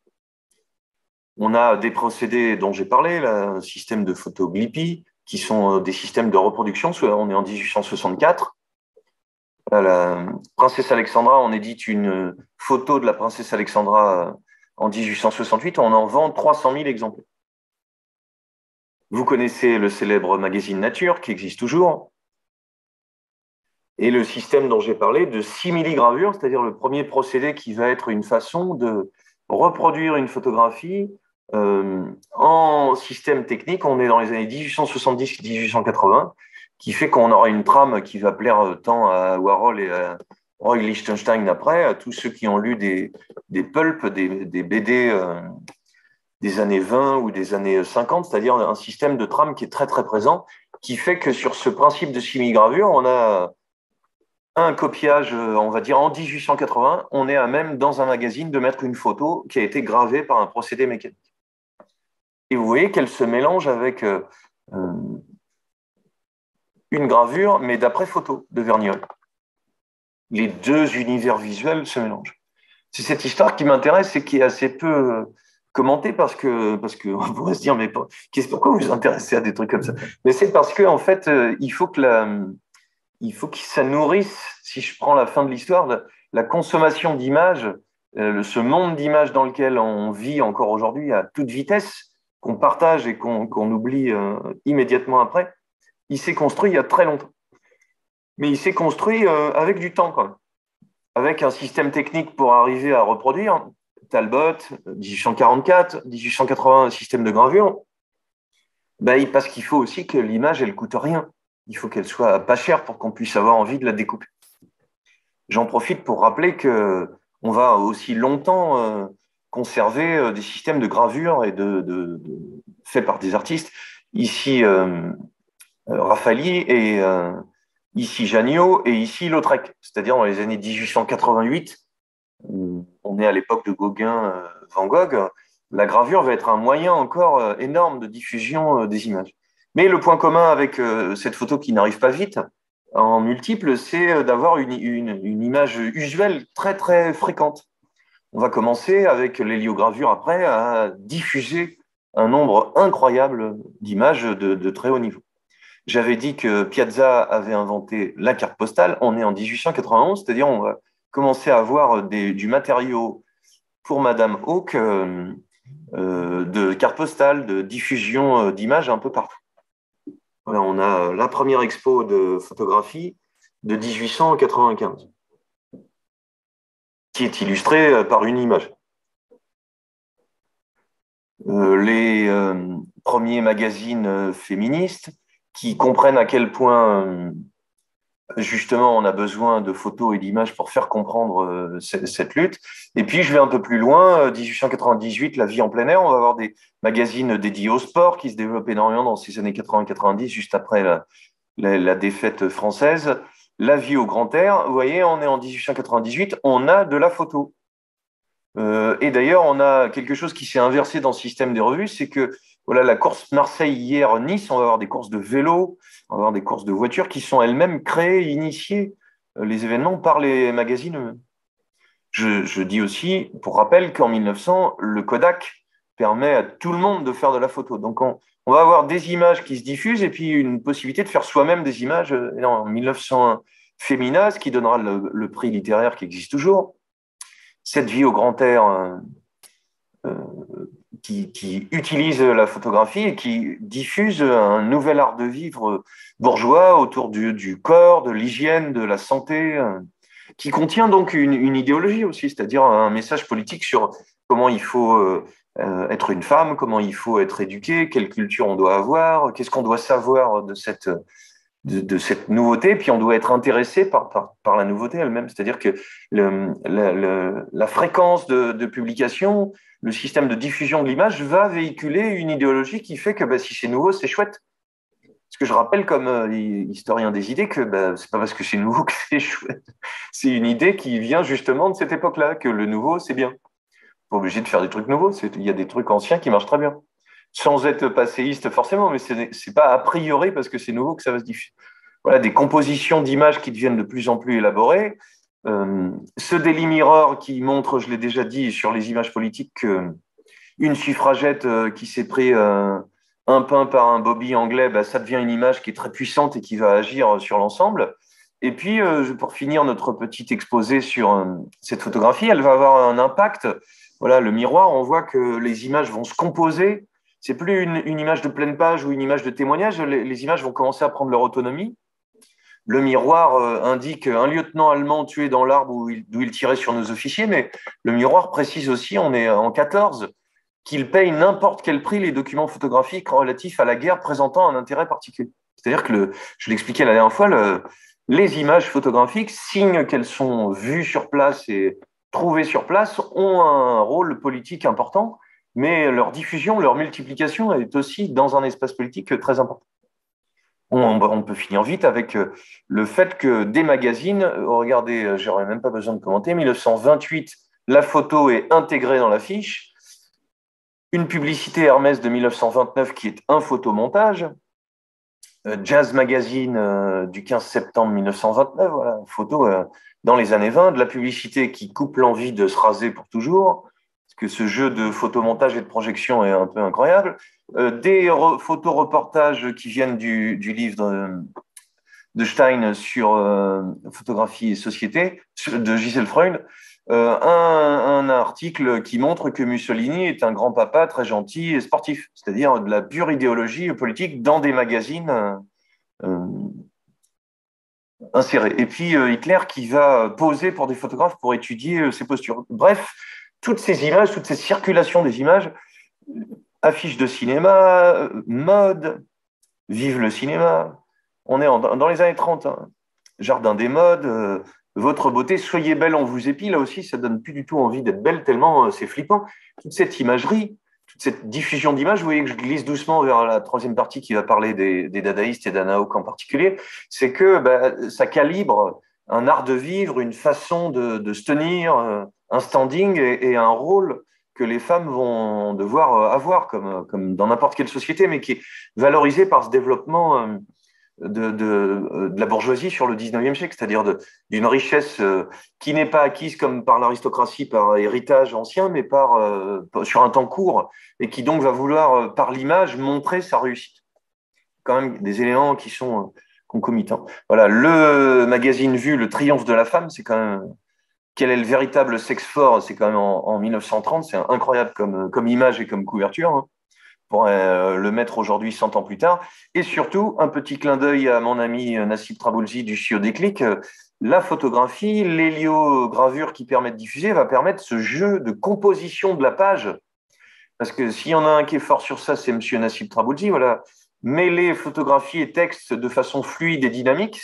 On a des procédés dont j'ai parlé, un système de photoglyphie, qui sont des systèmes de reproduction. On est en 1864. La princesse Alexandra, on édite une photo de la princesse Alexandra en 1868. On en vend 300 000 exemplaires. Vous connaissez le célèbre magazine Nature, qui existe toujours, et le système dont j'ai parlé de simili-gravure, c'est-à-dire le premier procédé qui va être une façon de reproduire une photographie en système technique. On est dans les années 1870-1880, qui fait qu'on aura une trame qui va plaire tant à Warhol et à Roy Lichtenstein après, à tous ceux qui ont lu des pulps, des BD des années 20 ou des années 50, c'est-à-dire un système de trame qui est très très présent, qui fait que sur ce principe de simili-gravure, on a un copiage, on va dire en 1880, on est à même dans un magazine de mettre une photo qui a été gravée par un procédé mécanique. Et vous voyez qu'elle se mélange avec une gravure, mais d'après photo de Verniolle. Les deux univers visuels se mélangent. C'est cette histoire qui m'intéresse et qui est assez peu commentée parce que on pourrait se dire mais pourquoi vous vous intéressez à des trucs comme ça? Mais c'est parce que en fait il faut que ça nourrisse, si je prends la fin de l'histoire, la consommation d'images, ce monde d'images dans lequel on vit encore aujourd'hui à toute vitesse, qu'on partage et qu'on oublie immédiatement après, il s'est construit il y a très longtemps. Mais il s'est construit avec du temps, quand même, avec un système technique pour arriver à reproduire. Talbot, 1844, 1880, un système de gravure. Ben, parce qu'il faut aussi que l'image, elle coûte rien. Il faut qu'elle soit pas chère pour qu'on puisse avoir envie de la découper. J'en profite pour rappeler que on va aussi longtemps conserver des systèmes de gravure et faits par des artistes. Ici, Raffaelli et ici Janniot et ici Lautrec. C'est-à-dire dans les années 1888, on est à l'époque de Gauguin, Van Gogh, la gravure va être un moyen encore énorme de diffusion des images. Mais le point commun avec cette photo qui n'arrive pas vite, en multiple, c'est d'avoir une image usuelle très très fréquente. On va commencer avec l'héliogravure après à diffuser un nombre incroyable d'images de très haut niveau. J'avais dit que Piazza avait inventé la carte postale. On est en 1891, c'est-à-dire on va commencer à avoir du matériau pour Madame Hawke de cartes postales, de diffusion d'images un peu partout. Voilà, on a la première expo de photographie de 1895, qui est illustrée par une image. Les premiers magazines féministes qui comprennent à quel point justement, on a besoin de photos et d'images pour faire comprendre cette lutte. Et puis, je vais un peu plus loin, 1898, la vie en plein air, on va avoir des magazines dédiés au sport qui se développent énormément dans ces années 80-90, juste après la défaite française. La vie au grand air, vous voyez, on est en 1898, on a de la photo. Et d'ailleurs, on a quelque chose qui s'est inversé dans le système des revues, c'est que voilà, la course Marseille hier Nice, on va avoir des courses de vélo, on va avoir des courses de voitures qui sont elles-mêmes créées, initiées les événements par les magazines eux-mêmes. Je dis aussi, pour rappel, qu'en 1900, le Kodak permet à tout le monde de faire de la photo. Donc on va avoir des images qui se diffusent et puis une possibilité de faire soi-même des images. En 1901, Féminas, qui donnera le prix littéraire qui existe toujours. Cette vie au grand air qui utilise la photographie et qui diffuse un nouvel art de vivre bourgeois autour du corps, de l'hygiène, de la santé, qui contient donc une idéologie aussi, c'est-à-dire un message politique sur comment il faut être une femme, comment il faut être éduqué, quelle culture on doit avoir, qu'est-ce qu'on doit savoir de cette nouveauté, puis on doit être intéressé par la nouveauté elle-même. C'est-à-dire que la fréquence de publication, le système de diffusion de l'image va véhiculer une idéologie qui fait que si c'est nouveau, c'est chouette. Parce que je rappelle comme historien des idées que c'est pas parce que c'est nouveau que c'est chouette. C'est une idée qui vient justement de cette époque-là, que le nouveau, c'est bien. Pas obligé de faire des trucs nouveaux, il y a des trucs anciens qui marchent très bien. Sans être passéiste forcément, mais c'est pas a priori parce que c'est nouveau que ça va se diffuser. Voilà, des compositions d'images qui deviennent de plus en plus élaborées. Ce Daily Mirror qui montre, je l'ai déjà dit, sur les images politiques, une suffragette qui s'est pris un pain par un bobby anglais, ça devient une image qui est très puissante et qui va agir sur l'ensemble. Et puis, pour finir notre petit exposé sur cette photographie, elle va avoir un impact. Voilà, le miroir, on voit que les images vont se composer. C'est plus une image de pleine page ou une image de témoignage. Les images vont commencer à prendre leur autonomie. Le miroir indique un lieutenant allemand tué dans l'arbre d'où il tirait sur nos officiers, mais le miroir précise aussi, on est en 14, qu'il paye n'importe quel prix les documents photographiques relatifs à la guerre présentant un intérêt particulier. C'est-à-dire que, je l'expliquais la dernière fois, les images photographiques, signe qu'elles sont vues sur place et trouvées sur place, ont un rôle politique important, mais leur diffusion, leur multiplication est aussi dans un espace politique très important. On peut finir vite avec le fait que des magazines, regardez, j'aurais même pas besoin de commenter, 1928, la photo est intégrée dans l'affiche, une publicité Hermès de 1929 qui est un photomontage, Jazz Magazine du 15 septembre 1929, voilà, photo dans les années 20, de la publicité qui coupe l'envie de se raser pour toujours, parce que ce jeu de photomontage et de projection est un peu incroyable, des photoreportages qui viennent du livre de Stein sur photographie et société, de Gisèle Freund, un article qui montre que Mussolini est un grand papa très gentil et sportif, c'est-à-dire de la pure idéologie politique dans des magazines euh, insérés. Et puis Hitler qui va poser pour des photographes pour étudier ses postures. Bref, toutes ces images, toutes ces circulations des images, affiches de cinéma, mode, vive le cinéma. On est dans les années 30, hein. Jardin des modes, votre beauté, soyez belle, on vous épie. Là aussi, ça donne plus du tout envie d'être belle, tellement c'est flippant. Toute cette imagerie, toute cette diffusion d'images, vous voyez que je glisse doucement vers la troisième partie qui va parler des dadaïstes et d'Anna Hawke en particulier, c'est que ça calibre un art de vivre, une façon de se tenir, un standing et un rôle que les femmes vont devoir avoir, comme dans n'importe quelle société, mais qui est valorisé par ce développement de la bourgeoisie sur le 19e siècle, c'est-à-dire d'une richesse qui n'est pas acquise comme par l'aristocratie, par héritage ancien, mais sur un temps court, et qui donc va vouloir, par l'image, montrer sa réussite. Quand même des éléments qui sont concomitants. Voilà, le magazine Vue, le triomphe de la femme, c'est quand même... Quel est le véritable sexe fort? C'est quand même en 1930, c'est incroyable comme image et comme couverture, hein. On pourrait le mettre aujourd'hui 100 ans plus tard. Et surtout, un petit clin d'œil à mon ami Nassib Traboulsi du Chiot Déclic. La photographie, l'héliogravure qui permet de diffuser va permettre ce jeu de composition de la page. Parce que s'il y en a un qui est fort sur ça, c'est monsieur Nassib Traboulsi. Voilà. Mêler photographie et texte de façon fluide et dynamique.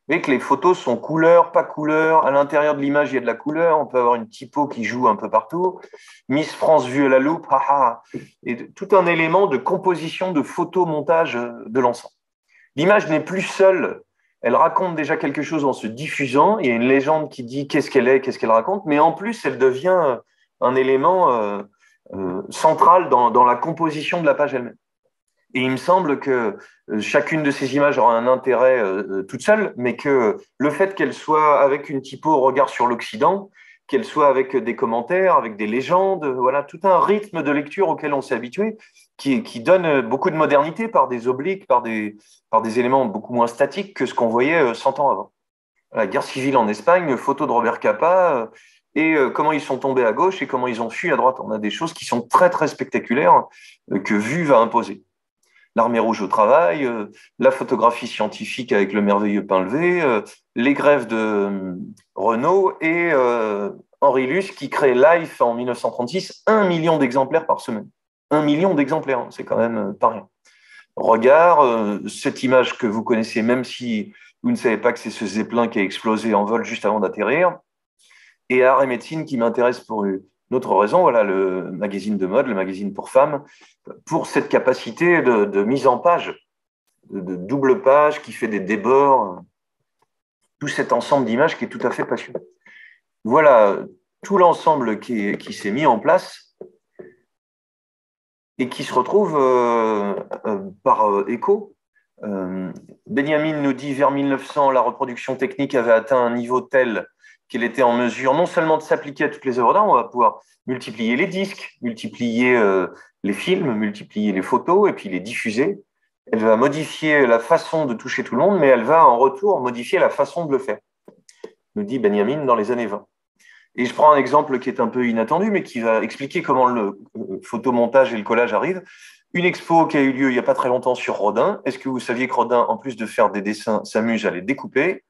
Vous voyez que les photos sont couleur, pas couleur. À l'intérieur de l'image, il y a de la couleur. On peut avoir une typo qui joue un peu partout. Miss France vue à la loupe, haha. Et tout un élément de composition, de photomontage de l'ensemble. L'image n'est plus seule. Elle raconte déjà quelque chose en se diffusant. Il y a une légende qui dit qu'est-ce qu'elle est, qu'est-ce qu'elle raconte. Mais en plus, elle devient un élément central dans la composition de la page elle-même. Et il me semble que chacune de ces images aura un intérêt toute seule, mais que le fait qu'elle soit avec une typo au regard sur l'Occident, qu'elle soit avec des commentaires, avec des légendes, voilà, tout un rythme de lecture auquel on s'est habitué, qui donne beaucoup de modernité par des obliques, par des éléments beaucoup moins statiques que ce qu'on voyait 100 ans avant. La guerre civile en Espagne, photo de Robert Capa, et comment ils sont tombés à gauche et comment ils ont fui à droite. On a des choses qui sont très, très spectaculaires que Vue va imposer. L'Armée rouge au travail, la photographie scientifique avec le merveilleux pain levé, les grèves de Renault et Henri Luce qui crée Life en 1936, 1 million d'exemplaires par semaine. 1 million d'exemplaires, hein, c'est quand même pas rien. Regard, cette image que vous connaissez, même si vous ne savez pas que c'est ce Zeppelin qui a explosé en vol juste avant d'atterrir, et Art et médecine qui m'intéresse pour une autre raison, voilà, le magazine de mode, le magazine pour femmes, pour cette capacité de mise en page, de double page qui fait des débords, tout cet ensemble d'images qui est tout à fait passionnant. Voilà tout l'ensemble qui s'est mis en place et qui se retrouve par écho. Benjamin nous dit vers 1900, la reproduction technique avait atteint un niveau tel qu'elle était en mesure non seulement de s'appliquer à toutes les œuvres d'art, on va pouvoir multiplier les disques, multiplier les films, multiplier les photos et puis les diffuser. Elle va modifier la façon de toucher tout le monde, mais elle va en retour modifier la façon de le faire, nous dit Benjamin dans les années 20. Et je prends un exemple qui est un peu inattendu, mais qui va expliquer comment le photomontage et le collage arrivent. Une expo qui a eu lieu il n'y a pas très longtemps sur Rodin. Est-ce que vous saviez que Rodin, en plus de faire des dessins, s'amuse à les découper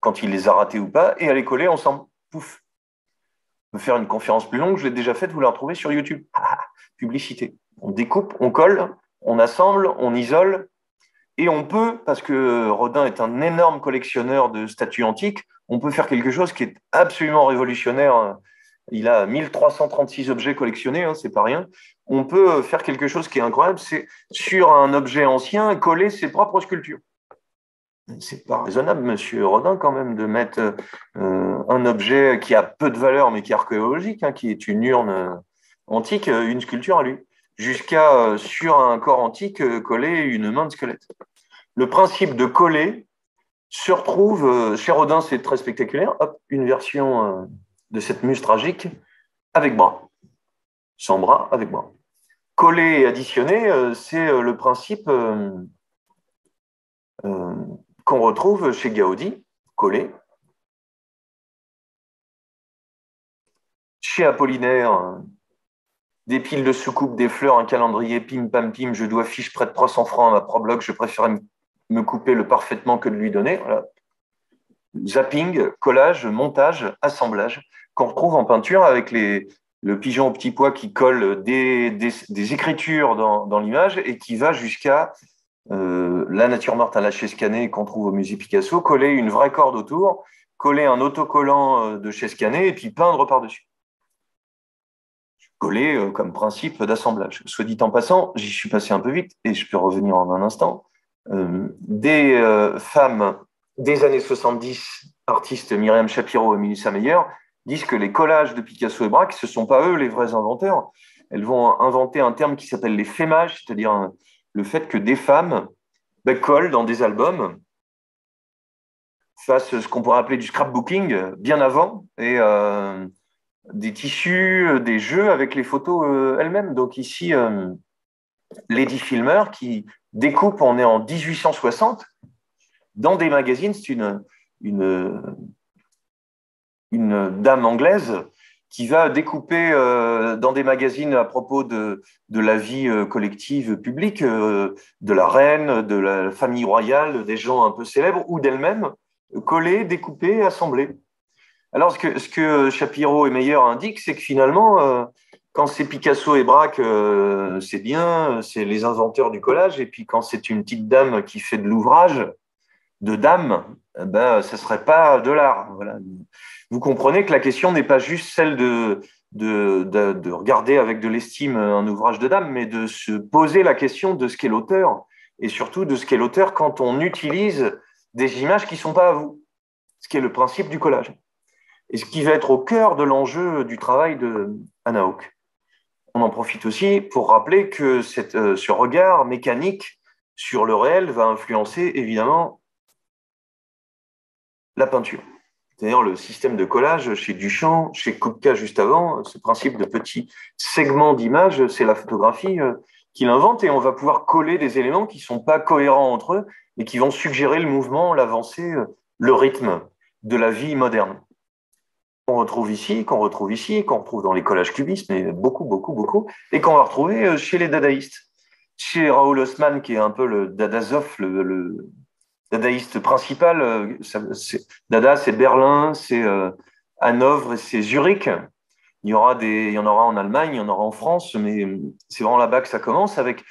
quand il les a ratés ou pas, et à les coller ensemble? Pouf. On peut faire une conférence plus longue, je l'ai déjà faite, vous la retrouvez sur YouTube. Publicité. On découpe, on colle, on assemble, on isole, et on peut, parce que Rodin est un énorme collectionneur de statues antiques, on peut faire quelque chose qui est absolument révolutionnaire. Il a 1336 objets collectionnés, hein, c'est pas rien. On peut faire quelque chose qui est incroyable, c'est sur un objet ancien, coller ses propres sculptures. C'est pas raisonnable, monsieur Rodin, quand même, de mettre un objet qui a peu de valeur, mais qui est archéologique, hein, qui est une urne antique, une sculpture à lui, jusqu'à, sur un corps antique, coller une main de squelette. Le principe de coller se retrouve, chez Rodin, c'est très spectaculaire, hop, une version de cette muse tragique avec bras, sans bras, avec bras. Coller et additionner, c'est le principe qu'on retrouve chez Gaudi, coller, chez Apollinaire, des piles de soucoupe, des fleurs, un calendrier, pim pam pim, je dois fiche près de 300 francs à ma problogue, je préfère me couper le parfaitement que de lui donner. Voilà. Zapping, collage, montage, assemblage, qu'on retrouve en peinture avec le pigeon au petit pois qui colle des écritures dans l'image et qui va jusqu'à la nature morte à lâcher scanner qu'on trouve au musée Picasso, coller une vraie corde autour, coller un autocollant de chez Scanner et puis peindre par-dessus. Coller comme principe d'assemblage. Soit dit en passant, j'y suis passé un peu vite et je peux revenir en un instant. Des femmes des années 70, artistes Myriam Shapiro et Melissa Meyer, disent que les collages de Picasso et Braque, ce ne sont pas eux les vrais inventeurs. Elles vont inventer un terme qui s'appelle les fémages, c'est-à-dire le fait que des femmes collent dans des albums, fassent ce qu'on pourrait appeler du scrapbooking bien avant, et des tissus, des jeux avec les photos elles-mêmes. Donc ici, Lady Filmer qui découpe, on est en 1860, dans des magazines, c'est une dame anglaise qui va découper dans des magazines à propos de la vie collective publique, de la reine, de la famille royale, des gens un peu célèbres, ou d'elle-même, coller, découper, assembler. Alors, ce que Shapiro et Meyer indiquent, c'est que finalement, quand c'est Picasso et Braque, c'est bien, c'est les inventeurs du collage, et puis quand c'est une petite dame qui fait de l'ouvrage, de dame, ben, ce ne serait pas de l'art. Voilà. Vous comprenez que la question n'est pas juste celle de regarder avec de l'estime un ouvrage de dame, mais de se poser la question de ce qu'est l'auteur, et surtout de ce qu'est l'auteur quand on utilise des images qui ne sont pas à vous, ce qui est le principe du collage. Et ce qui va être au cœur de l'enjeu du travail de Anna Hawke. On en profite aussi pour rappeler que ce regard mécanique sur le réel va influencer évidemment la peinture. C'est-à-dire le système de collage chez Duchamp, chez Kupka juste avant, ce principe de petits segments d'image, c'est la photographie qu'il invente et on va pouvoir coller des éléments qui ne sont pas cohérents entre eux et qui vont suggérer le mouvement, l'avancée, le rythme de la vie moderne. Qu'on retrouve ici, qu'on retrouve dans les collages cubistes, mais beaucoup, beaucoup, beaucoup, et qu'on va retrouver chez les dadaïstes. Chez Raoul Haussmann, qui est un peu le dadazof, le dadaïste principal. Dada, c'est Berlin, c'est Hanovre et c'est Zurich. Il y en aura en Allemagne, il y en aura en France, mais c'est vraiment là-bas que ça commence avec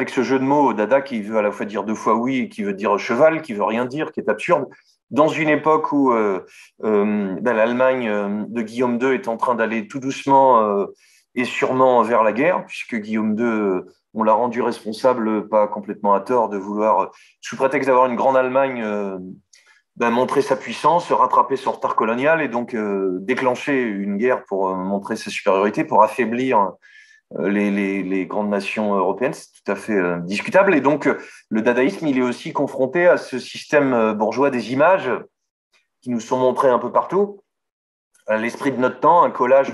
ce jeu de mots Dada qui veut à la fois dire deux fois oui et qui veut dire cheval, qui veut rien dire, qui est absurde. Dans une époque où l'Allemagne de Guillaume II est en train d'aller tout doucement et sûrement vers la guerre, puisque Guillaume II, on l'a rendu responsable, pas complètement à tort, de vouloir, sous prétexte d'avoir une grande Allemagne, montrer sa puissance, rattraper son retard colonial et donc déclencher une guerre pour montrer sa supériorité, pour affaiblir les grandes nations européennes. C'est tout à fait discutable. Et donc, le dadaïsme, il est aussi confronté à ce système bourgeois des images qui nous sont montrées un peu partout. À l'esprit de notre temps, un collage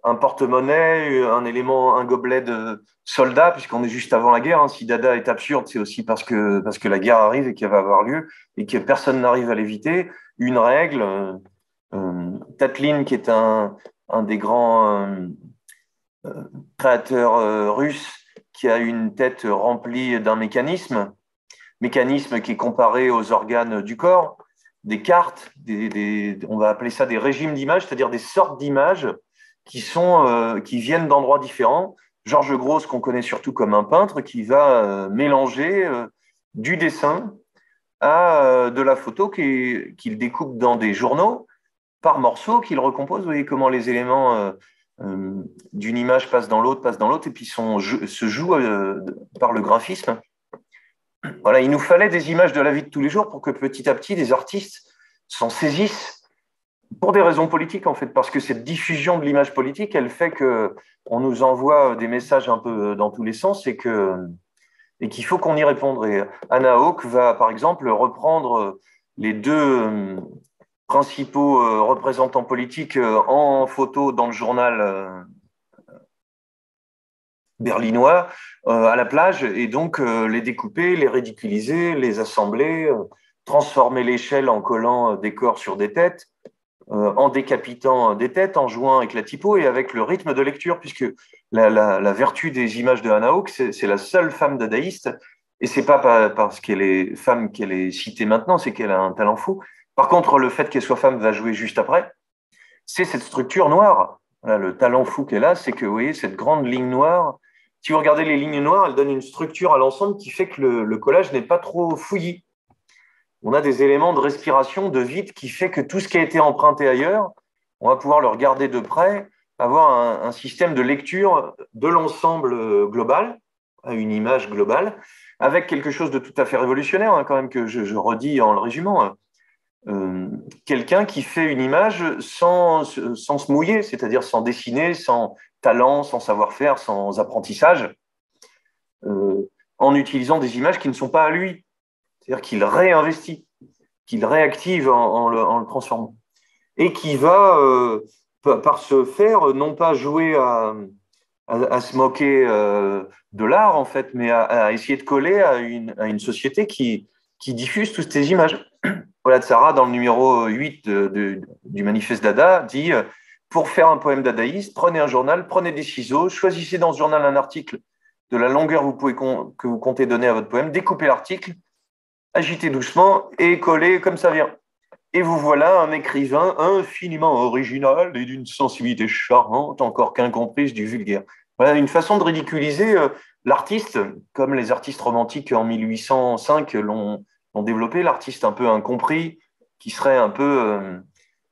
un porte-monnaie, un gobelet de soldat, puisqu'on est juste avant la guerre. Hein. Si Dada est absurde, c'est aussi parce que la guerre arrive et qu'elle va avoir lieu et que personne n'arrive à l'éviter. Une règle, Tatlin, qui est un des grands créateur russe qui a une tête remplie d'un mécanisme qui est comparé aux organes du corps, des cartes, on va appeler ça des régimes d'images, c'est-à-dire des sortes d'images qui viennent d'endroits différents. Georges Grosz, qu'on connaît surtout comme un peintre, qui va mélanger du dessin à de la photo qu'il découpe dans des journaux par morceaux, qu'il recompose. Vous voyez comment les éléments d'une image passe dans l'autre, et puis se joue par le graphisme. Voilà, il nous fallait des images de la vie de tous les jours pour que petit à petit, des artistes s'en saisissent pour des raisons politiques, en fait, parce que cette diffusion de l'image politique, elle fait qu'on nous envoie des messages un peu dans tous les sens et qu'il faut qu'on y réponde. Et Anna Hawke va, par exemple, reprendre les deux principaux représentants politiques en photo dans le journal berlinois à la plage et donc les découper, les ridiculiser, les assembler, transformer l'échelle en collant des corps sur des têtes, en décapitant des têtes, en jouant avec la typo et avec le rythme de lecture, puisque la vertu des images de Hannah Hawk, c'est la seule femme dadaïste, et c'est pas parce qu'elle est femme qu'elle est citée maintenant, c'est qu'elle a un talent fou. Par contre, le fait qu'elle soit femme va jouer juste après, c'est cette structure noire. Voilà, le talent fou qu'elle a, c'est que, vous voyez, cette grande ligne noire, si vous regardez les lignes noires, elles donnent une structure à l'ensemble qui fait que le collage n'est pas trop fouillis. On a des éléments de respiration, de vide, qui fait que tout ce qui a été emprunté ailleurs, on va pouvoir le regarder de près, avoir un système de lecture de l'ensemble global, une image globale, avec quelque chose de tout à fait révolutionnaire, hein, quand même, que je redis en le résumant. Quelqu'un qui fait une image sans se mouiller, c'est-à-dire sans dessiner, sans talent, sans savoir-faire, sans apprentissage, en utilisant des images qui ne sont pas à lui. C'est-à-dire qu'il réinvestit, qu'il réactive en le transformant. Et qui va, par ce faire, non pas jouer à se moquer de l'art, en fait, mais à essayer de coller à une société qui diffuse toutes ces images. Voilà, Tsara, dans le numéro 8 du manifeste Dada, dit pour faire un poème dadaïste, prenez un journal, prenez des ciseaux, choisissez dans ce journal un article de la longueur que vous comptez donner à votre poème, découpez l'article, agitez doucement et collez comme ça vient. Et vous voilà un écrivain infiniment original et d'une sensibilité charmante, encore qu'incomprise du vulgaire. Voilà une façon de ridiculiser l'artiste, comme les artistes romantiques en 1805 l'ont développé, l'artiste un peu incompris, qui serait un peu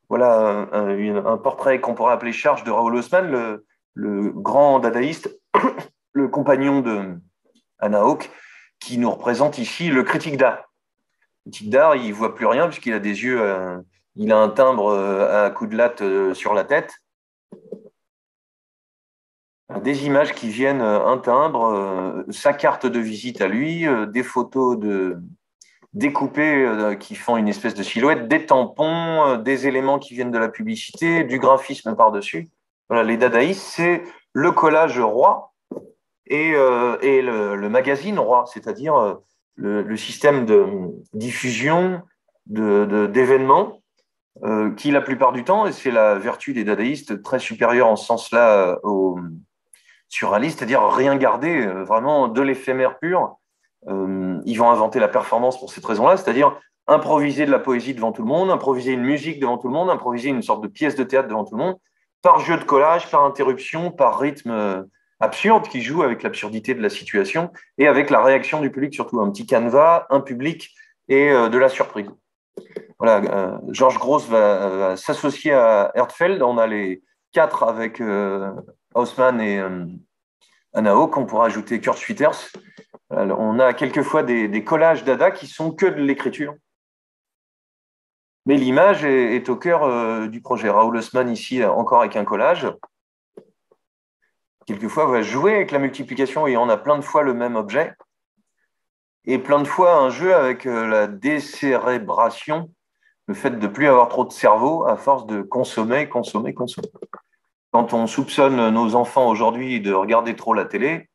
voilà, un portrait qu'on pourrait appeler Charge de Raoul Haussmann, le grand dadaïste, le compagnon de Hannah Hawk, qui nous représente ici le critique d'art. Le critique d'art, il ne voit plus rien puisqu'il a des yeux, il a un timbre à coups de latte sur la tête. Des images qui viennent, un timbre, sa carte de visite à lui, des photos découpées qui font une espèce de silhouette, des tampons, des éléments qui viennent de la publicité, du graphisme par-dessus. Voilà, les dadaïstes, c'est le collage roi et le magazine roi, c'est-à-dire le système de diffusion d'événements qui, la plupart du temps, et c'est la vertu des dadaïstes très supérieure en ce sens-là aux surréalistes, c'est-à-dire rien garder, vraiment de l'éphémère pur. Ils vont inventer la performance pour cette raison-là, c'est-à-dire improviser de la poésie devant tout le monde, improviser une musique devant tout le monde, improviser une sorte de pièce de théâtre devant tout le monde, par jeu de collage, par interruption, par rythme absurde qui joue avec l'absurdité de la situation et avec la réaction du public surtout. Un petit canevas, un public et de la surprise. Voilà, Georges Grosz va s'associer à Hertzfeld. On a les 4 avec Haussmann et Hannah Hawk. On pourra ajouter Kurt Schwitters. On a quelquefois des collages dada qui sont que de l'écriture. Mais l'image est au cœur du projet. Raoul Haussmann, ici, encore avec un collage, quelquefois va jouer avec la multiplication et on a plein de fois le même objet. Et plein de fois un jeu avec la décérébration, le fait de ne plus avoir trop de cerveau à force de consommer. Quand on soupçonne nos enfants aujourd'hui de regarder trop la télé,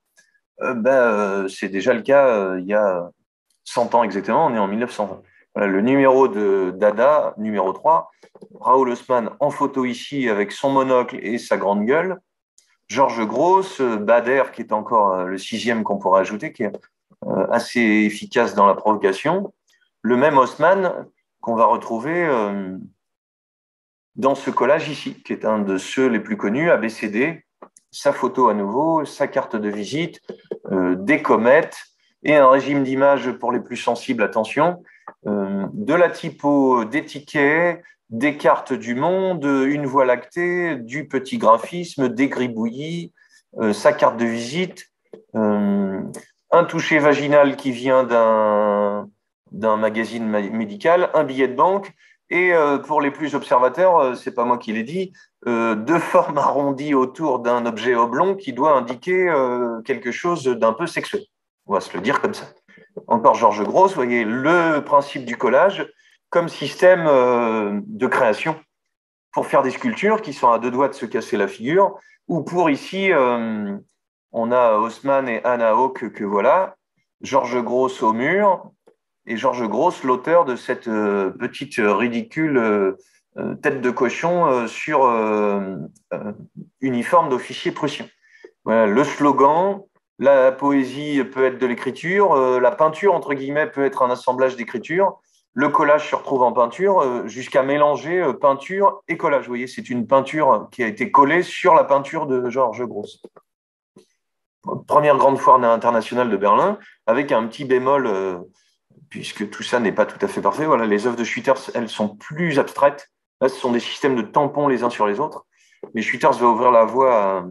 c'est déjà le cas il y a 100 ans exactement, on est en 1920. Voilà, le numéro de Dada, numéro 3, Raoul Haussmann en photo ici avec son monocle et sa grande gueule, Georges Grosz, Bader qui est encore le 6e qu'on pourrait ajouter, qui est assez efficace dans la provocation, le même Haussmann qu'on va retrouver dans ce collage ici, qui est un de ceux les plus connus, ABCD, sa photo à nouveau, sa carte de visite, des comètes et un régime d'images pour les plus sensibles, attention, de la typo, des tickets, des cartes du monde, une voie lactée, du petit graphisme, des gribouillis, sa carte de visite, un toucher vaginal qui vient d'un magazine médical, un billet de banque, et pour les plus observateurs, c'est pas moi qui l'ai dit, 2 formes arrondies autour d'un objet oblong qui doit indiquer quelque chose d'un peu sexuel. On va se le dire comme ça. Encore Georges Grosz, vous voyez le principe du collage comme système de création pour faire des sculptures qui sont à 2 doigts de se casser la figure, ou pour ici, on a Haussmann et Hannah Hawk que voilà, Georges Grosz au mur, et Georges Grosz, l'auteur de cette petite ridicule tête de cochon sur uniforme d'officier prussien. Voilà, le slogan, la poésie peut être de l'écriture, la peinture, entre guillemets, peut être un assemblage d'écriture, le collage se retrouve en peinture, jusqu'à mélanger peinture et collage. Vous voyez, c'est une peinture qui a été collée sur la peinture de Georges Grosz. Première grande foire internationale de Berlin, avec un petit bémol, puisque tout ça n'est pas tout à fait parfait. Voilà, les œuvres de Schwitters, elles sont plus abstraites. Là, ce sont des systèmes de tampons les uns sur les autres. Mais Schwitters va ouvrir la voie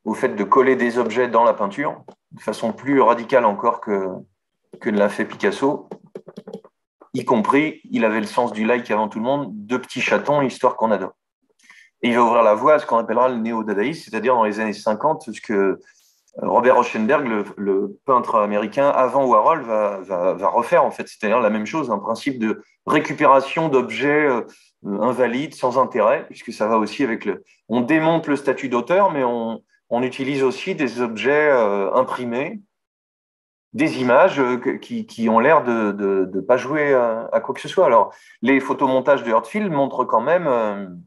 au fait de coller des objets dans la peinture, de façon plus radicale encore que l'a fait Picasso. Y compris, il avait le sens du like avant tout le monde, deux petits chatons, histoire qu'on adore. Et il va ouvrir la voie à ce qu'on appellera le néo-dadaïsme, c'est-à-dire dans les années 50, ce que Robert Rauschenberg, le peintre américain, avant Warhol, va refaire, en fait. C'est-à-dire la même chose, un principe de récupération d'objets invalides, sans intérêt, puisque ça va aussi avec le... On démonte le statut d'auteur, mais on utilise aussi des objets imprimés, des images qui ont l'air de ne pas jouer à quoi que ce soit. Alors, les photomontages de Heartfield montrent quand même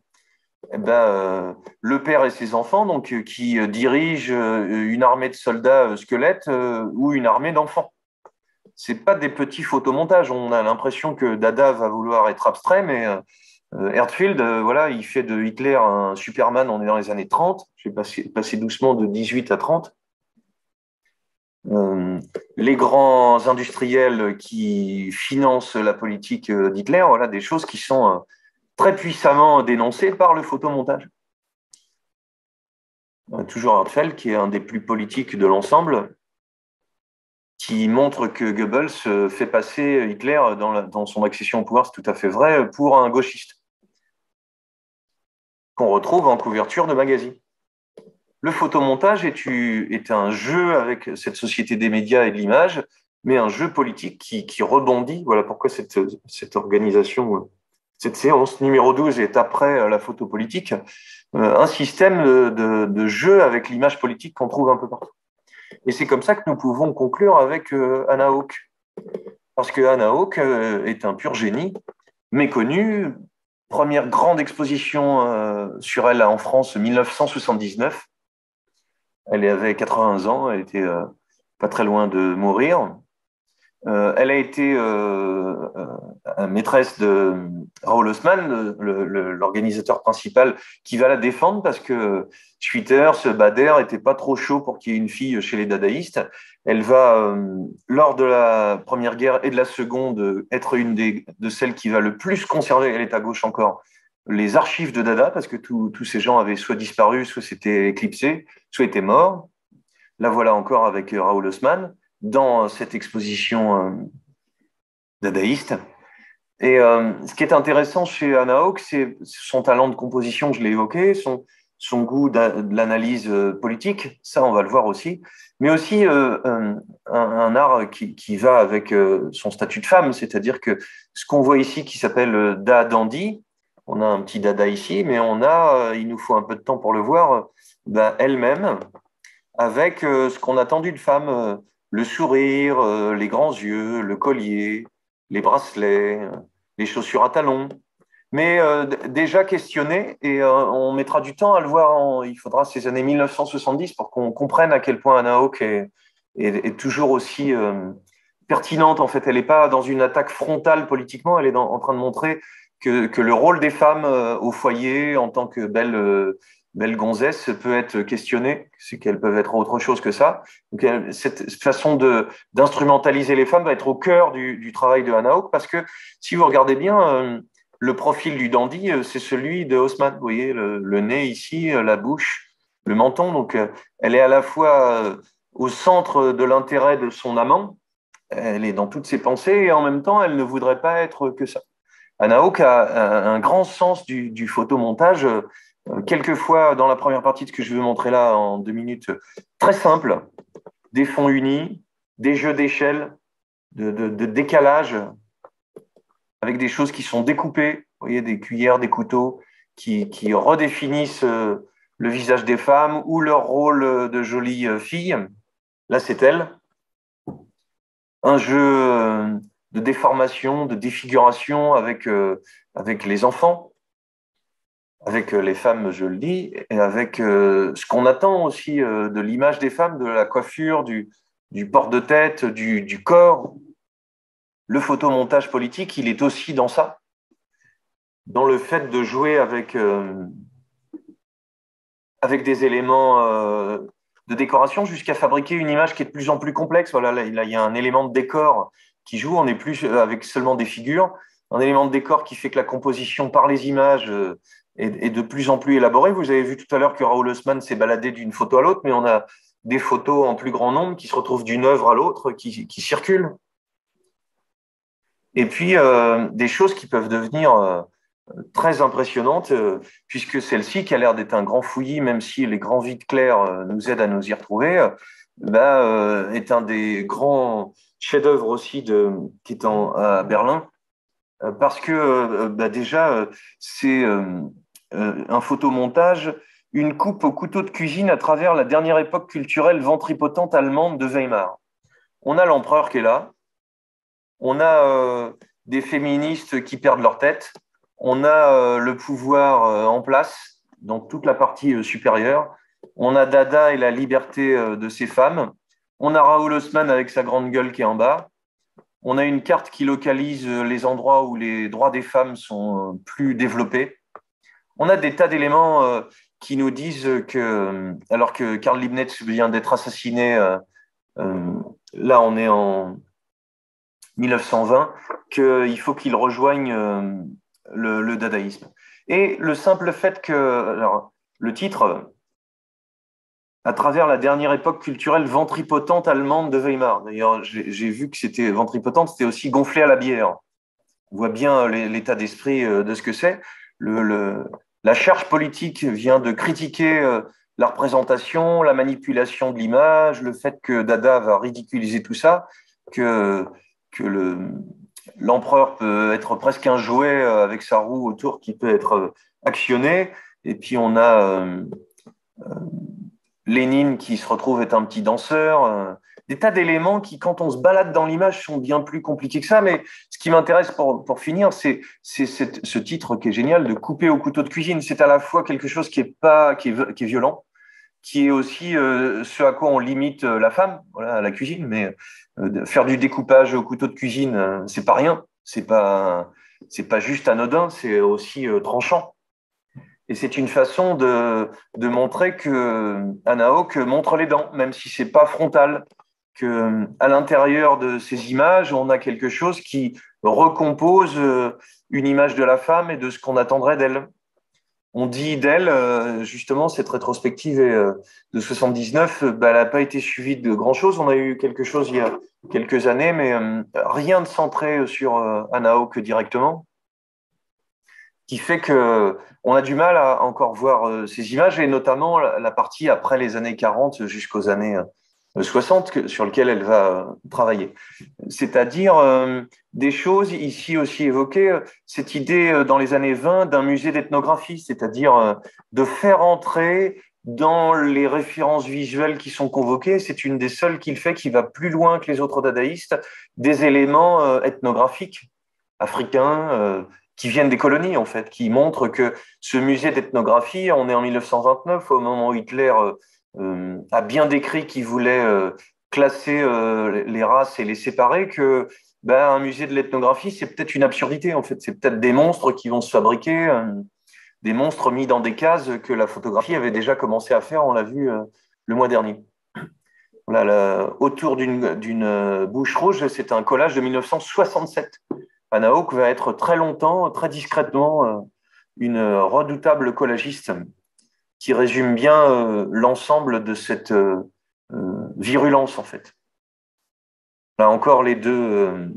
le père et ses enfants donc, qui dirigent une armée de soldats squelettes ou une armée d'enfants. Ce pas des petits photomontages. On a l'impression que Dada va vouloir être abstrait, mais Heartfield, voilà, il fait de Hitler un Superman, on est dans les années 30. Je vais passer doucement de 18 à 30. Les grands industriels qui financent la politique d'Hitler, voilà, des choses qui sont très puissamment dénoncées par le photomontage. Toujours Heartfield, qui est un des plus politiques de l'ensemble, qui montre que Goebbels fait passer Hitler dans son accession au pouvoir, c'est tout à fait vrai, pour un gauchiste, qu'on retrouve en couverture de magazine. Le photomontage est un jeu avec cette société des médias et de l'image, mais un jeu politique qui rebondit. Voilà pourquoi cette organisation, cette séance numéro 12 est après la photo politique, un système de jeu avec l'image politique qu'on trouve un peu partout. Et c'est comme ça que nous pouvons conclure avec Anna Hawke. Parce que Anna Hawke est un pur génie, méconnu. Première grande exposition sur elle en France, 1979. Elle avait 80 ans, elle était pas très loin de mourir. Elle a été maîtresse de Raoul Haussmann, l'organisateur principal, qui va la défendre parce que Schwitters, Bader n'était pas trop chaud pour qu'il y ait une fille chez les dadaïstes. Elle va, lors de la Première Guerre et de la Seconde, être une de celles qui va le plus conserver, elle est à gauche encore, les archives de Dada, parce que tous ces gens avaient soit disparu, soit s'étaient éclipsés, soit étaient morts. La voilà encore avec Raoul Haussmann dans cette exposition dadaïste. Et ce qui est intéressant chez Anna Hawke, c'est son talent de composition, je l'ai évoqué, son goût de l'analyse politique, ça on va le voir aussi, mais aussi un art qui va avec son statut de femme, c'est-à-dire que ce qu'on voit ici qui s'appelle Da Dandy, on a un petit dada ici, mais on a, il nous faut un peu de temps pour le voir, elle-même, avec ce qu'on attend d'une femme, le sourire, les grands yeux, le collier, les bracelets, les chaussures à talons. Mais déjà questionné, et on mettra du temps à le voir, il faudra ces années 1970 pour qu'on comprenne à quel point Anna Hawke est toujours aussi pertinente. En fait, elle n'est pas dans une attaque frontale politiquement, elle est en train de montrer que le rôle des femmes au foyer en tant que belle gonzesse peut être questionné, c'est qu'elles peuvent être autre chose que ça. Donc, cette façon d'instrumentaliser les femmes va être au cœur du travail de Anna Hawke, parce que si vous regardez bien, le profil du dandy, c'est celui de Haussmann. Vous voyez, le nez ici, la bouche, le menton. Donc, elle est à la fois au centre de l'intérêt de son amant, elle est dans toutes ses pensées, et en même temps, elle ne voudrait pas être que ça. Anna Hawke a un grand sens du photomontage, quelquefois dans la première partie de ce que je vais montrer là en 2 minutes, très simple, des fonds unis, des jeux d'échelle, de décalage, avec des choses qui sont découpées, vous voyez, des cuillères, des couteaux, qui redéfinissent le visage des femmes ou leur rôle de jolies filles. Là, c'est elle. Un jeu de déformation, de défiguration avec les enfants. avec les femmes, je le dis, et avec ce qu'on attend aussi de l'image des femmes, de la coiffure, du port de tête, du corps. Le photomontage politique, il est aussi dans ça, dans le fait de jouer avec des éléments de décoration jusqu'à fabriquer une image qui est de plus en plus complexe. Voilà, là, il y a un élément de décor qui joue, on n'est plus avec seulement des figures, un élément de décor qui fait que la composition par les images est de plus en plus élaborée. Vous avez vu tout à l'heure que Raoul Haussmann s'est baladé d'une photo à l'autre, mais on a des photos en plus grand nombre qui se retrouvent d'une œuvre à l'autre, qui circulent. Et puis, des choses qui peuvent devenir très impressionnante, puisque celle-ci, qui a l'air d'être un grand fouillis, même si les grands vides clairs nous aident à nous y retrouver, est un des grands chefs-d'œuvre aussi qui est à Berlin, parce que déjà, c'est un photomontage, une coupe au couteau de cuisine à travers la dernière époque culturelle ventripotente allemande de Weimar. On a l'empereur qui est là, on a des féministes qui perdent leur tête, on a le pouvoir en place, dans toute la partie supérieure, on a Dada et la liberté de ces femmes, on a Raoul Haussmann avec sa grande gueule qui est en bas, on a une carte qui localise les endroits où les droits des femmes sont plus développés, on a des tas d'éléments qui nous disent que, alors que Karl Liebknecht vient d'être assassiné, là on est en 1920, qu'il faut qu'il rejoigne le dadaïsme. Et le simple fait que, alors, le titre, à travers la dernière époque culturelle ventripotente allemande de Weimar. D'ailleurs, j'ai vu que c'était ventripotente, c'était aussi gonflé à la bière. On voit bien l'état d'esprit de ce que c'est. La charge politique vient de critiquer la représentation, la manipulation de l'image, le fait que Dada va ridiculiser tout ça, que l'empereur peut être presque un jouet avec sa roue autour qui peut être actionné. Et puis on a Lénine qui se retrouve être un petit danseur. Des tas d'éléments qui, quand on se balade dans l'image, sont bien plus compliqués que ça. Mais ce qui m'intéresse pour finir, c'est ce titre qui est génial, de couper au couteau de cuisine. C'est à la fois quelque chose qui est violent, qui est aussi ce à quoi on limite la femme, voilà, à la cuisine. Mais faire du découpage au couteau de cuisine, c'est pas rien. C'est pas juste anodin, c'est aussi tranchant. Et c'est une façon de montrer que Anna Hawke montre les dents, même si c'est pas frontal. Que à l'intérieur de ces images, on a quelque chose qui recompose une image de la femme et de ce qu'on attendrait d'elle. On dit d'elle, justement, cette rétrospective de 79, elle n'a pas été suivie de grand-chose. On a eu quelque chose il y a quelques années, mais rien de centré sur Anna Hawke directement, qui fait que on a du mal à encore voir ces images, et notamment la partie après les années 40 jusqu'aux années 60 sur lequel elle va travailler. C'est-à-dire des choses ici aussi évoquées, cette idée dans les années 20 d'un musée d'ethnographie, c'est-à-dire de faire entrer dans les références visuelles qui sont convoquées, c'est une des seules qu'il fait qui va plus loin que les autres dadaïstes, des éléments ethnographiques africains qui viennent des colonies, en fait, qui montrent que ce musée d'ethnographie, on est en 1929, au moment où Hitler a bien décrit qu'il voulait classer les races et les séparer, que un musée de l'ethnographie, c'est peut-être une absurdité, en fait. C'est peut-être des monstres qui vont se fabriquer, des monstres mis dans des cases que la photographie avait déjà commencé à faire, on l'a vu le mois dernier. Voilà, autour d'une bouche rouge, c'est un collage de 1967. Anna Hawke va être très longtemps, très discrètement, une redoutable collagiste qui résume bien l'ensemble de cette virulence, en fait. Là encore, les deux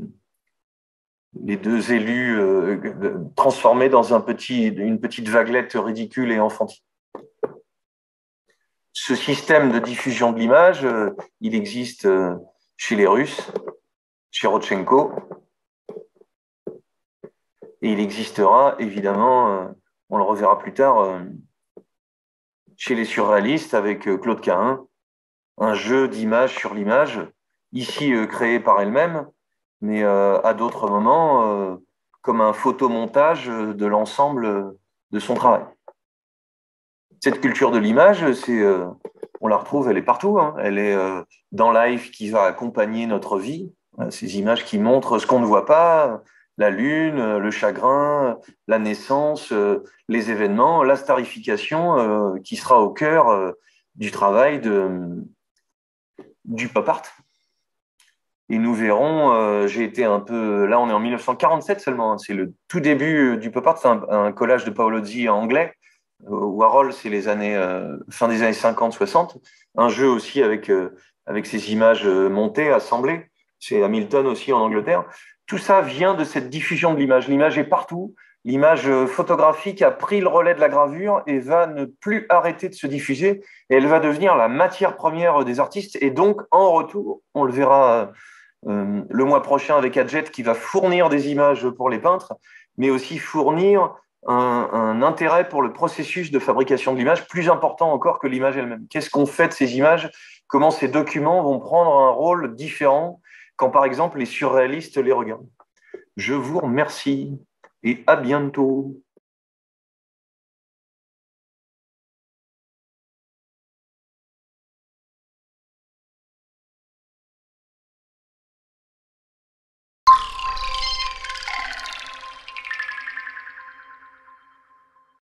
élus transformés dans une petite vaguelette ridicule et enfantine. Ce système de diffusion de l'image, il existe chez les Russes, chez Rodchenko, et il existera, évidemment, on le reverra plus tard, chez les surréalistes avec Claude Cahun, un jeu d'image sur l'image, ici créé par elle-même, mais à d'autres moments, comme un photomontage de l'ensemble de son travail. Cette culture de l'image, on la retrouve, elle est partout, hein. Elle est dans Life qui va accompagner notre vie. Ces images qui montrent ce qu'on ne voit pas, la lune, le chagrin, la naissance, les événements, la starification qui sera au cœur du travail du pop art. Et nous verrons, j'ai été un peu... Là, on est en 1947 seulement, hein. C'est le tout début du pop art, c'est un collage de Paolozzi en anglais. Warhol, c'est les années, fin des années 50-60. Un jeu aussi avec ces images montées, assemblées. C'est Hamilton aussi en Angleterre. Tout ça vient de cette diffusion de l'image. L'image est partout. L'image photographique a pris le relais de la gravure et va ne plus arrêter de se diffuser. Et elle va devenir la matière première des artistes. Et donc, en retour, on le verra le mois prochain avec Adjet qui va fournir des images pour les peintres, mais aussi fournir un intérêt pour le processus de fabrication de l'image plus important encore que l'image elle-même. Qu'est-ce qu'on fait de ces images? Comment ces documents vont prendre un rôle différent quand, par exemple, les surréalistes les regardent? Je vous remercie et à bientôt.